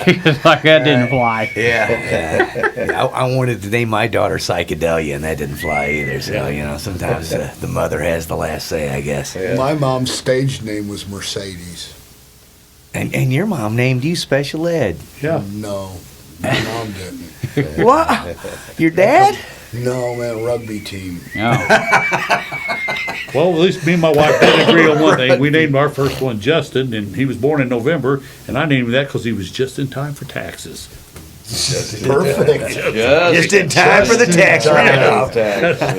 He was like, that didn't fly. Yeah. I wanted to name my daughter Psychedelia, and that didn't fly either. So, sometimes the mother has the last say, I guess. My mom's stage name was Mercedes. And your mom named you Special Ed. Yeah. No, my mom didn't. What? Your dad? No, man, rugby team. Oh, Well, at least me and my wife did agree on one thing. We named our first one Justin, and he was born in November, and I named him that because he was just in time for taxes. Perfect. Just in time for the tax write-off.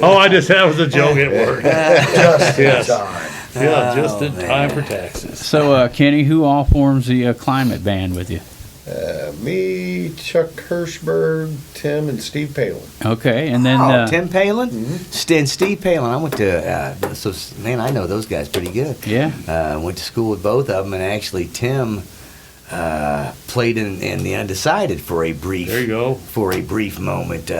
Oh, that was a joke at work. Just in Yes. time. Yeah, just in time for taxes. so Kenny, who all forms the climate band with you? Me, Chuck Hirschberg, Tim, and Steve Palin. Okay, and then Tim Palin? And Steve Palin. I went to, I know those guys pretty good. yeah, Went to school with both of them, and actually Tim played in the undecided for a brief There you go. moment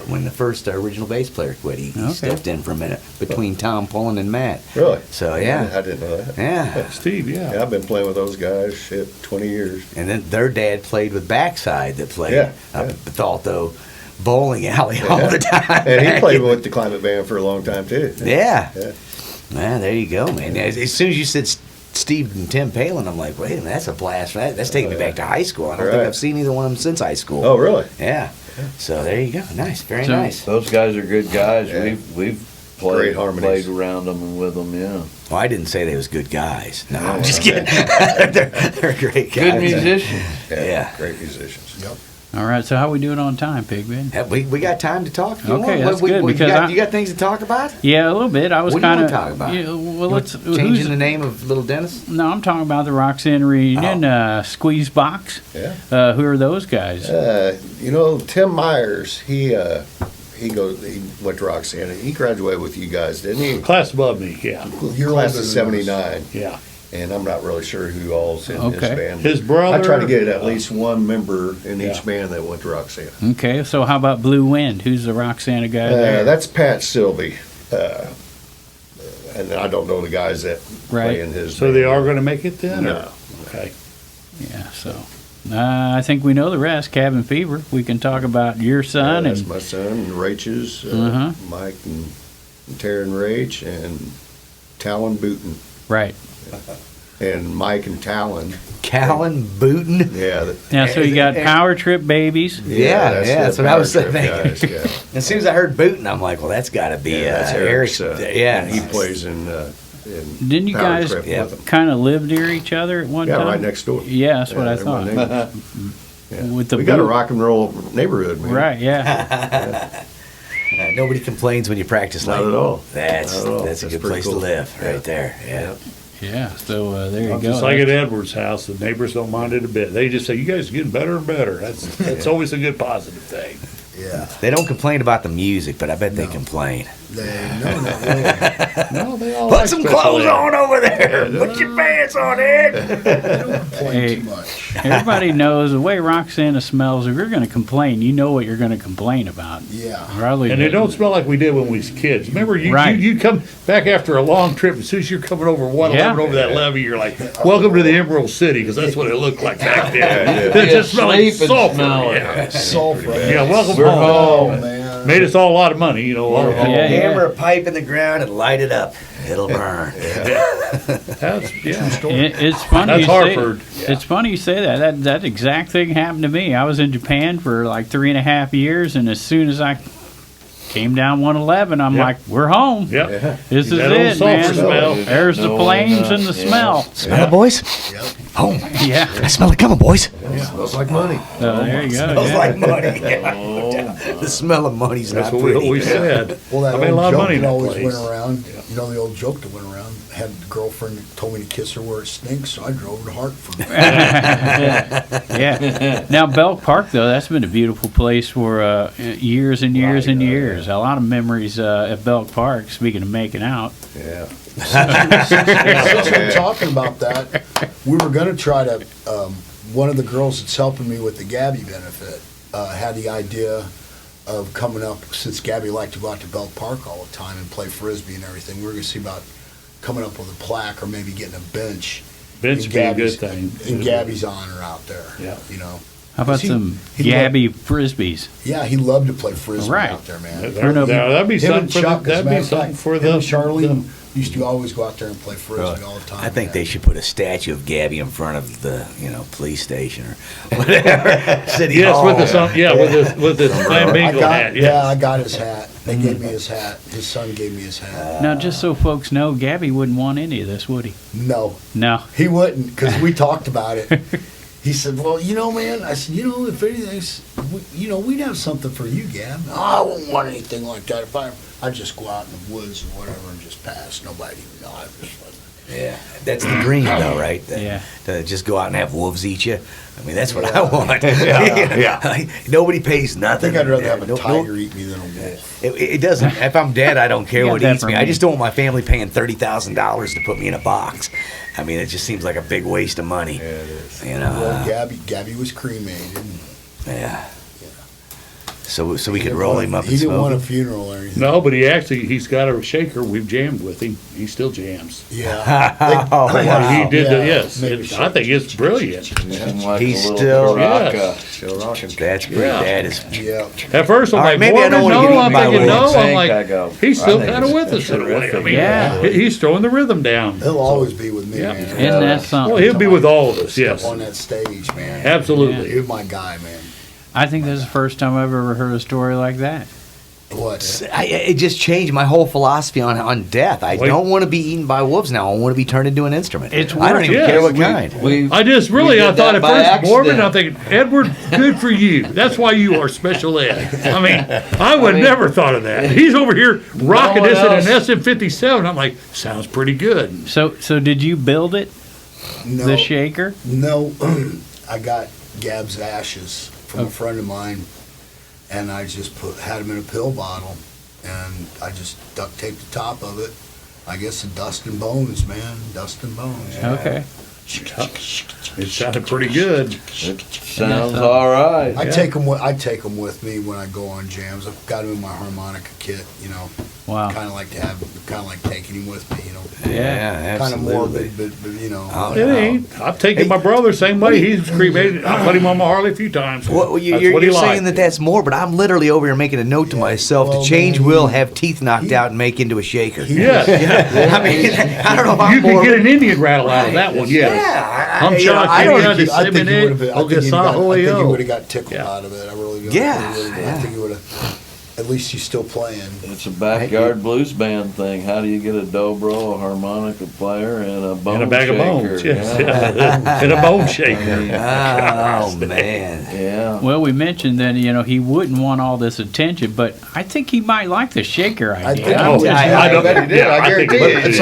when the first original bass player quit. He Okay. stepped in for a minute between Tom Pullen and Matt. Really? So yeah, I didn't know that. yeah. Steve, yeah. Yeah, I've been playing with those guys, 20 years. And then their dad played with Backside that played Yeah, up yeah. at Bethalto bowling alley all the time. And he played with the Climate Band for a long time, too. Yeah. Yeah. Man, there you go, man. As soon as you said Steve and Tim Palin, I'm like, wait a minute, that's a blast. That's taking me back to high school. I don't think Right. I've seen either one of them since high school. Oh, really? Yeah. So there you go. Nice. Very So- nice. Those guys are good guys. Yeah. We've Great played harmonies. around them and with them. Yeah. Well, I didn't say they was good guys. No, I'm Yeah. just kidding. they're great guys. Good musicians. Yeah. Great musicians. Yep. all right. So how we doing on time, Pigman? Yeah, we got time to talk. If you Okay, want. that's good, because you got things to talk about. Yeah, a little bit. I was What do you kind wanna of talk about? well, let's Changing the name of Little Dennis. No, I'm talking about the Roxana reunion, SqueezeBox. Yeah. Who are those guys? Tim Myers, he went to Roxana. He graduated with you guys, didn't he? Class above me, yeah. You're Class older of than us. 79. Yeah. And I'm not really sure who all's in Okay. his band. His brother. I try to get at least one member in Yeah. each band that went to Roxana. Okay, so how about Blue Wind? Who's the Roxana guy there? That's Pat Sylvie. And I don't know the guys that Right. play in his So band. they are going to make it then? No. Or? Okay. Yeah, so I think we know the rest. Cabin Fever. We can talk about your son That's and my son, and Rach's, Uh-huh. Mike and Taryn Rach, and Talon Booton. right. And Mike and Talon, Callan Booton. yeah. Now, so you got Power Trip Babies. Yeah, that's the what I was Power Trip thinking. guys, yeah. As soon as I heard Booton, I'm like, well, that's got to be That's Eric's. Eric's. Yeah, He plays in Didn't you Power guys Trip yeah. with them. kind of live near each other at one Yeah, time? right next door. Yeah, that's what I they're my thought. neighbors. Yeah. With the We got a boot. rock and roll neighborhood, man. Right, yeah. Nobody complains when you practice Not like at all. That's Not at all. that's a That's good pretty place cool. to live, Yeah. right there. Yeah. Yeah, so there you go. Just like at Edwards' house, the neighbors don't mind it a bit. They just say, you guys are getting better and better. That's always a good positive thing. Yeah. They don't complain about the music, but I bet they complain. No, not really. No, they all Put like some special clothes ed. on over there. Put your pants on, Ed. They don't complain Hey. too much. Everybody knows the way Roxana smells. If you're going to complain, you know what you're going to complain about. Yeah. Probably And they don't smell like we did when we was kids. Remember, Right. you come back after a long trip. As soon as you're coming over 111 Yeah. over that levee, you're like, welcome to the Emerald City, because that's what it looked like back then. Yeah. It just smelled like Sleep and sulfur. smell it. Yeah. Sulfur. Yeah, welcome We're home. home. Man. Made us all a lot of money, you know. Yeah, yeah. Hammer a pipe in the ground and light it up. It'll burn. That's, yeah. It's funny. That's you Hartford. Say, It's funny you say that. That exact thing happened to me. I was in Japan for like 3.5 years, and as soon as I came down 111. I'm Yeah. like, we're home. Yep. This is That old it, sulfur man. smell. There's the No, flames not. and the Yeah. smell. Smell it, boys? Yep. Home. Yeah. I smell it coming, boys. Smells like money. So there you go. Smells yeah. like money. Oh, The smell of money's That's not what we pretty. always said. Well, that I made a old lot of joke money in that that always place. went around. You know the old joke that went around. Had a girlfriend that told me to kiss her where it stinks, so I drove her to Hartford. Yeah. Now Belk Park, though, that's been a beautiful place for years and years and years. A lot of memories at Belk Park. Speaking of making out. Yeah. Since we're talking about that, we were going to try to. One of the girls that's helping me with the Gabby benefit had the idea of coming up, since Gabby liked to go out to Belk Park all the time and play frisbee and everything. We were going to see about coming up with a plaque or maybe getting a bench. Bench in would be a good Gabby's- thing. In Gabby's honor out there. Yeah. You know. How about He- some he Gabby frisbees? Yeah, he loved to play frisbee Right. out there, man. That'd be Him something and for Chuck, the. as a That'd matter be of something fact, for him the. and Charlene used to always go out there and play frisbee Right. all the time. I think man. they should put a statue of Gabby in front of the, police station or whatever. City Yes, Hall. with the flamingo hat. Yeah, I Yes. got his hat. They gave me his hat. His son gave me his hat. Now, just so folks know, Gabby wouldn't want any of this, would he? No, No. he wouldn't, because we talked about it. He said, well, man, I said, if anything, we'd have something for you, Gab. No, I wouldn't want anything like that. If I'd just go out in the woods or whatever and just pass. Nobody even know. I just Yeah, that's the dream, though, right? Yeah. To just go out and have wolves eat you. I mean, that's what I Yeah. want. Yeah. Nobody pays I nothing. think I'd rather have a No- tiger eat me than a wolf. It doesn't. If I'm dead, I don't care You got what that eats for me. I me. just don't want my family paying $30,000 to put me in a box. I mean, it just seems like a big waste of money. Yeah, it is. Well, Gabby was cremated. Yeah. So we could roll him up He and didn't want a smoke him. funeral or anything. No, but he's got a shaker. We've jammed with him. He still jams. Yeah. Oh, wow. He did Yeah, yes. maybe I think it's brilliant. seemed like He's a little still- Baraka. Still rocking. That's pretty. Yeah. That is. Yeah. At first, I'm All right, like, maybe I don't Mormon, wanna get no. eaten I'm by thinking, wolves. no. I'm I like, go, he's I still think kind of it's with us in a way. I terrific. mean, Yeah. he's throwing the rhythm down. He'll always be with me, Yeah. man. Isn't that something? Well, he'll be with all of us. Yes, On that stage, man. absolutely. You're my guy, man. I think this is the first time I've ever heard a story like that. What? It just changed my whole philosophy on death. I Wait. don't want to be eaten by wolves now. I want to be turned into an instrument. It's I don't even worse. care what Yes, kind. I just really, we I did thought that at by first, Mormon, I'm accident. thinking, Edward, good for you. That's why you are special ed. I mean, I would never thought of that. He's over here rocking one this in an else- SM57. I'm like, sounds pretty good. So did you build it, No. the shaker? No. I got Gab's ashes from a friend of mine, and I just had them in a pill bottle, and I just duct taped the top of it. I guess the dust and bones, man. Dust and bones. Okay. It sounded pretty good. Sounds all right. I take them with me when I go on jams. I've got them in my harmonica kit. Wow. Kind of like taking him with me. Yeah, Kind of absolutely. morbid, but Oh, It ain't. I've taken my brother same way. He's cremated. I put him on my Harley a few times. Well, That's you're what he saying liked. that's more, but I'm literally over here making a note to myself well, to change man, will, have teeth knocked out, and make into a shaker. Yes. I mean, I don't know if I'm You more. can get an Indian rattle out of that one, yes. Yeah, I'm shocked. I I don't. don't I think he would have. I think he would have got tickled Yeah. out of it. I really do. Yeah, I think he would have. At least he's still playing. It's a backyard blues band thing. How do you get a dobro, a harmonica player, and a bone And a bag shaker? of bones, yes. Yeah. And a bone shaker. Oh man. Yeah. Well, we mentioned that he wouldn't want all this attention, but I think he might like the shaker idea. think Oh, he did. I don't- bet he did. yeah, I think guarantee he you. did, It's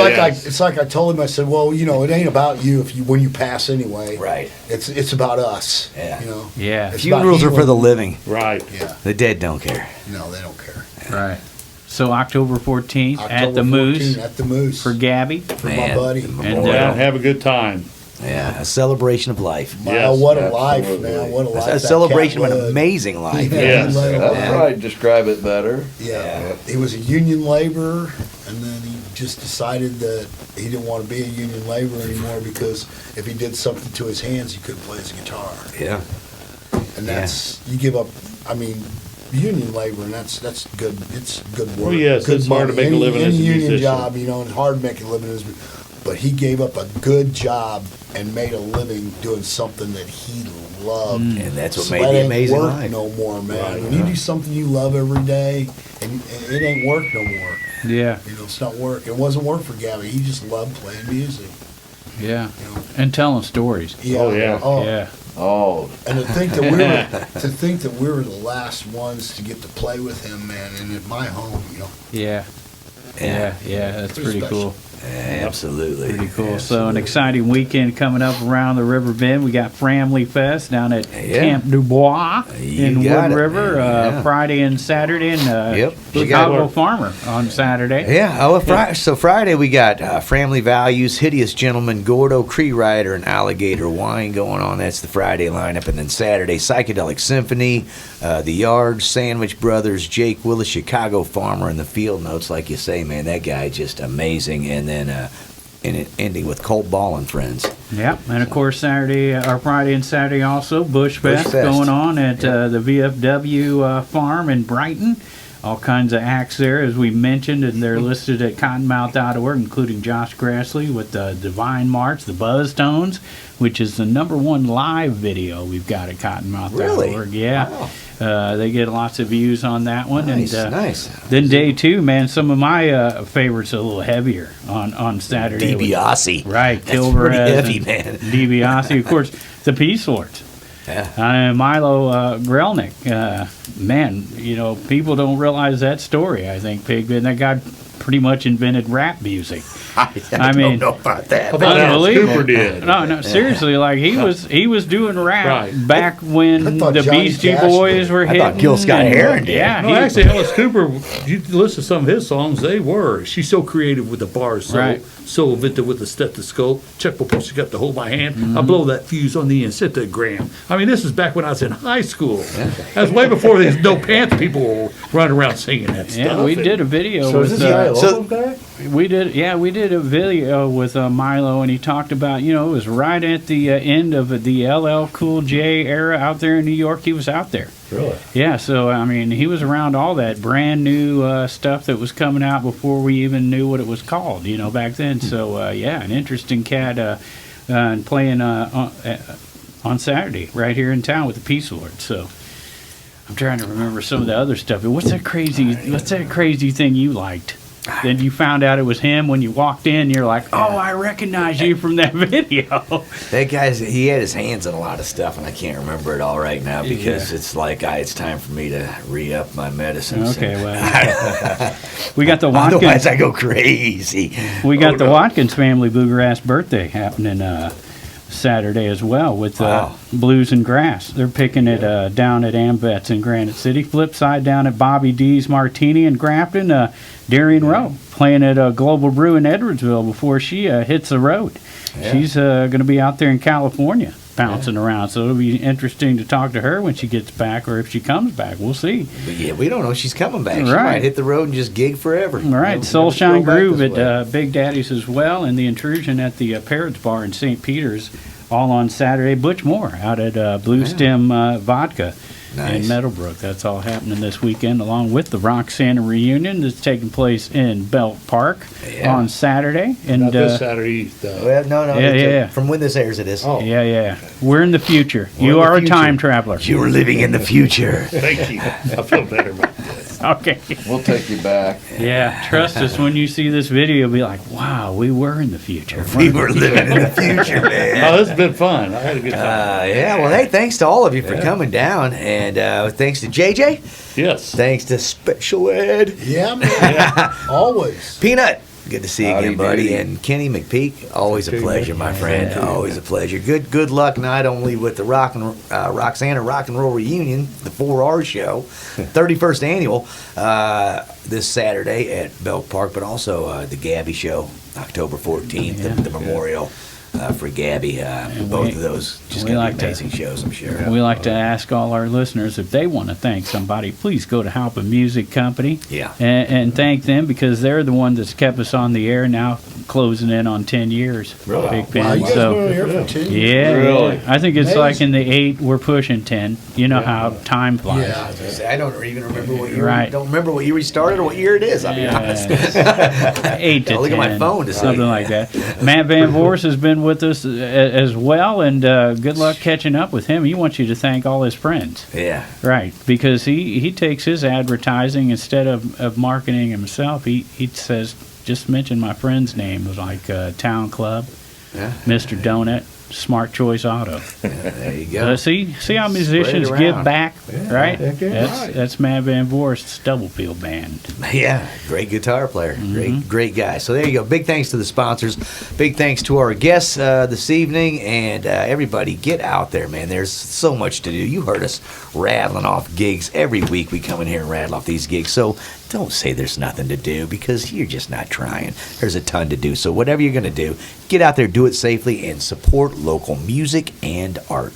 yes. like I told him. I said, well, it ain't about you when you pass anyway. Right. It's about us. Yeah. Yeah. It's about Funerals are for the healing. living. Right. Yeah. The dead don't care. No, they don't care. Right. So October 14th at October the 14th Moose At the Moose. for Gabby. For my Man, buddy. the And, memorial. Yeah, have a good time. Yeah, a celebration of life. Wow, Yes, what a life, absolutely. man! What a life! A that celebration of cat an led. amazing life. Yeah, Yes. he led a That's life. right. Describe it better. Yeah. He was a union laborer, and then he just decided that he didn't want to be a union laborer anymore because if he did something to his hands, he couldn't play his guitar. Yeah. And that's you give up. I mean, union labor, and that's good. It's good work. Well, yes, good it's hard to money. make a living any as a union musician. job, and hard to make a living as. but he gave up a good job and made a living doing something that he loved. And that's what So made that the ain't amazing work life. no more, man. When you do something you love every day, and it ain't work no more. Yeah, You know, it's not work. It wasn't work for Gabby. He just loved playing music. yeah. And telling stories. Yeah. Oh, yeah. Oh. Yeah. Oh, And to think that we were the last ones to get to play with him, man, and at my home, you know. Yeah. Yeah, yeah, that's Pretty pretty special. cool. Absolutely. Pretty cool. So an exciting weekend coming up around the river bend. We got Framley Fest down at Yeah. Camp Dubois You in got Wood it, River, man. Yeah. Friday and Saturday, and Yep. We Chicago got- Farmer on Saturday. Yeah. So Friday we got Framley Values, Hideous Gentleman, Gordo, Cree Rider, and Alligator Wine going on. That's the Friday lineup. And then Saturday, Psychedelic Symphony, The Yard, Sandwich Brothers, Jake Willis, Chicago Farmer, and the Field Notes. Like you say, man, that guy just amazing. And then ending with Colt Ball and Friends. Yeah, and of course Friday and Saturday also Bush Fest Fest. going on at the VFW farm in Brighton. All kinds of acts there, as we mentioned, and they're listed at cottonmouth.org, including Josh Grassley with the Divine March, the Buzz Tones, which is the #1 live video we've got at cottonmouth.org. Really? Yeah. Wow. They get lots of views on that one. Nice, and nice. Then day two, man, some of my favorites are a little heavier on Saturday. with- DiBiase. Right, That's Kilbreth pretty heavy, and man. DiBiase, of course, the Peace Lords. Yeah. Milo Grelnick, man, you know, people don't realize that story, I think, Pig. And that guy pretty much invented rap music. I mean, don't know about that. I thought Alice Unbelievable. Cooper did. No, seriously, like he was doing rap Right. back when I thought the Johnny Beastie Cash Boys did. were I hitting. thought Gil Scott-Heron did. Yeah, No, he- actually, Alice Cooper, you listen to some of his songs, they were. She's so creative with the bars, Right. so inventive with the stethoscope. Check my pulse, you got to hold my hand. Mm-hmm. I blow that fuse on the incentigram. I mean, this is back when I was in high school. That was way before these no pants people were running around singing that stuff. yeah, we did a video so with is this guy a so- local guy? we did a video with Milo, and he talked about, you know, it was right at the end of the LL Cool J era out there in New York. He was out there. Really? Yeah, so I mean, he was around all that brand new stuff that was coming out before we even knew what it was called, you know, back then. So yeah, an interesting cat and playing on Saturday right here in town with the Peace Lord. So I'm trying to remember some of the other stuff. What's that crazy thing you liked? Then you found out it was him when you walked in. You're like, oh, I recognize you from that video. That he had his hands on a lot of stuff, and I can't remember it all right now because it's like it's time for me to re-up my medicines. Okay, well, we got the Otherwise, Watkins. I go crazy. We got the Watkins family bluegrass birthday happening Saturday as well with Wow. Blues and Grass. They're picking it down at Ambets in Granite City. Flip side down at Bobby D's Martini in Grafton. Darian Rowe playing at Global Brew in Edwardsville before she hits the road. Yeah. She's going to be out there in California bouncing around, so it'll be interesting to talk to her when she gets back, or if she comes back. We'll see. But yeah, we don't know. She's coming back. She Right. might hit the road and just gig forever. All right, Never Soulshine go back Groove this at way. Big Daddy's as well, and the Intrusion at the Parrots Bar in St. Peter's, all on Saturday. Butch Moore out at Blue Stem Vodka in Nice. Meadowbrook. That's all happening this weekend, along with the Roxana reunion that's taking place in Belk Park Yeah. on Saturday. And Not this Saturday. Well, no. Yeah, it's yeah. From when this airs, it is. Oh. yeah, we're in the future. We're You in the are a future. time traveler. You're living in the future. Thank you. I feel better about this. Okay. We'll take you back. Yeah, trust us. When you see this video, you'll be like, "Wow, we were in the future." We were living in the future, man. Oh, this has been fun. I had a good time. Yeah, well, hey, thanks to all of you for coming down, and thanks to JJ, Yes. thanks to Special Ed, Yeah, man. Always. Peanut. Good to see you Howdy again, buddy, doody. and Kenny McPeak. Always a Okay, pleasure, my friend. Always a pleasure. Good luck not only with the Roxana Rock and Roll reunion, the 4R show, 31st annual this Saturday at Belk Park, but also the Gabby show, October 14th, the memorial. For Gabby, both of those just we going like to to- be amazing shows, I'm sure. We like to ask all our listeners if they want to thank somebody, please go to Halpin Music Company Yeah. and thank them, because they're the one that's kept us on the air now closing in on 10 years. Really? Big Wow, band. you guys So, been here for 10 years? yeah, Really? yeah. I think it's like in the 8, we're pushing 10. You know how time flies. Yeah. I was gonna say, I don't even remember what year. Right. Don't remember what year we started or what year it is. I'll be honest. 8 to Gotta look 10. at my phone to see. Something like that. Matt Van Voorhis has been with us as well, and good luck catching up with him. He wants you to thank all his friends. Yeah. Right, because he takes his advertising instead of marketing himself. He says, just mention my friend's name, like Town Club, Yeah. Mr. Donut, Smart Choice Auto. There you go. See how musicians Spread it give around. back, right? heck yeah. That's Matt Van Voorhis' Doublefield Band. Yeah, great guitar player. Great guy. So there you go. Big thanks to the sponsors. Big thanks to our guests this evening. And everybody, get out there, man. There's so much to do. You heard us rattling off gigs. Every week we come in here and rattle off these gigs. So don't say there's nothing to do because you're just not trying. There's a ton to do. So whatever you're going to do, get out there, do it safely, and support local music and art.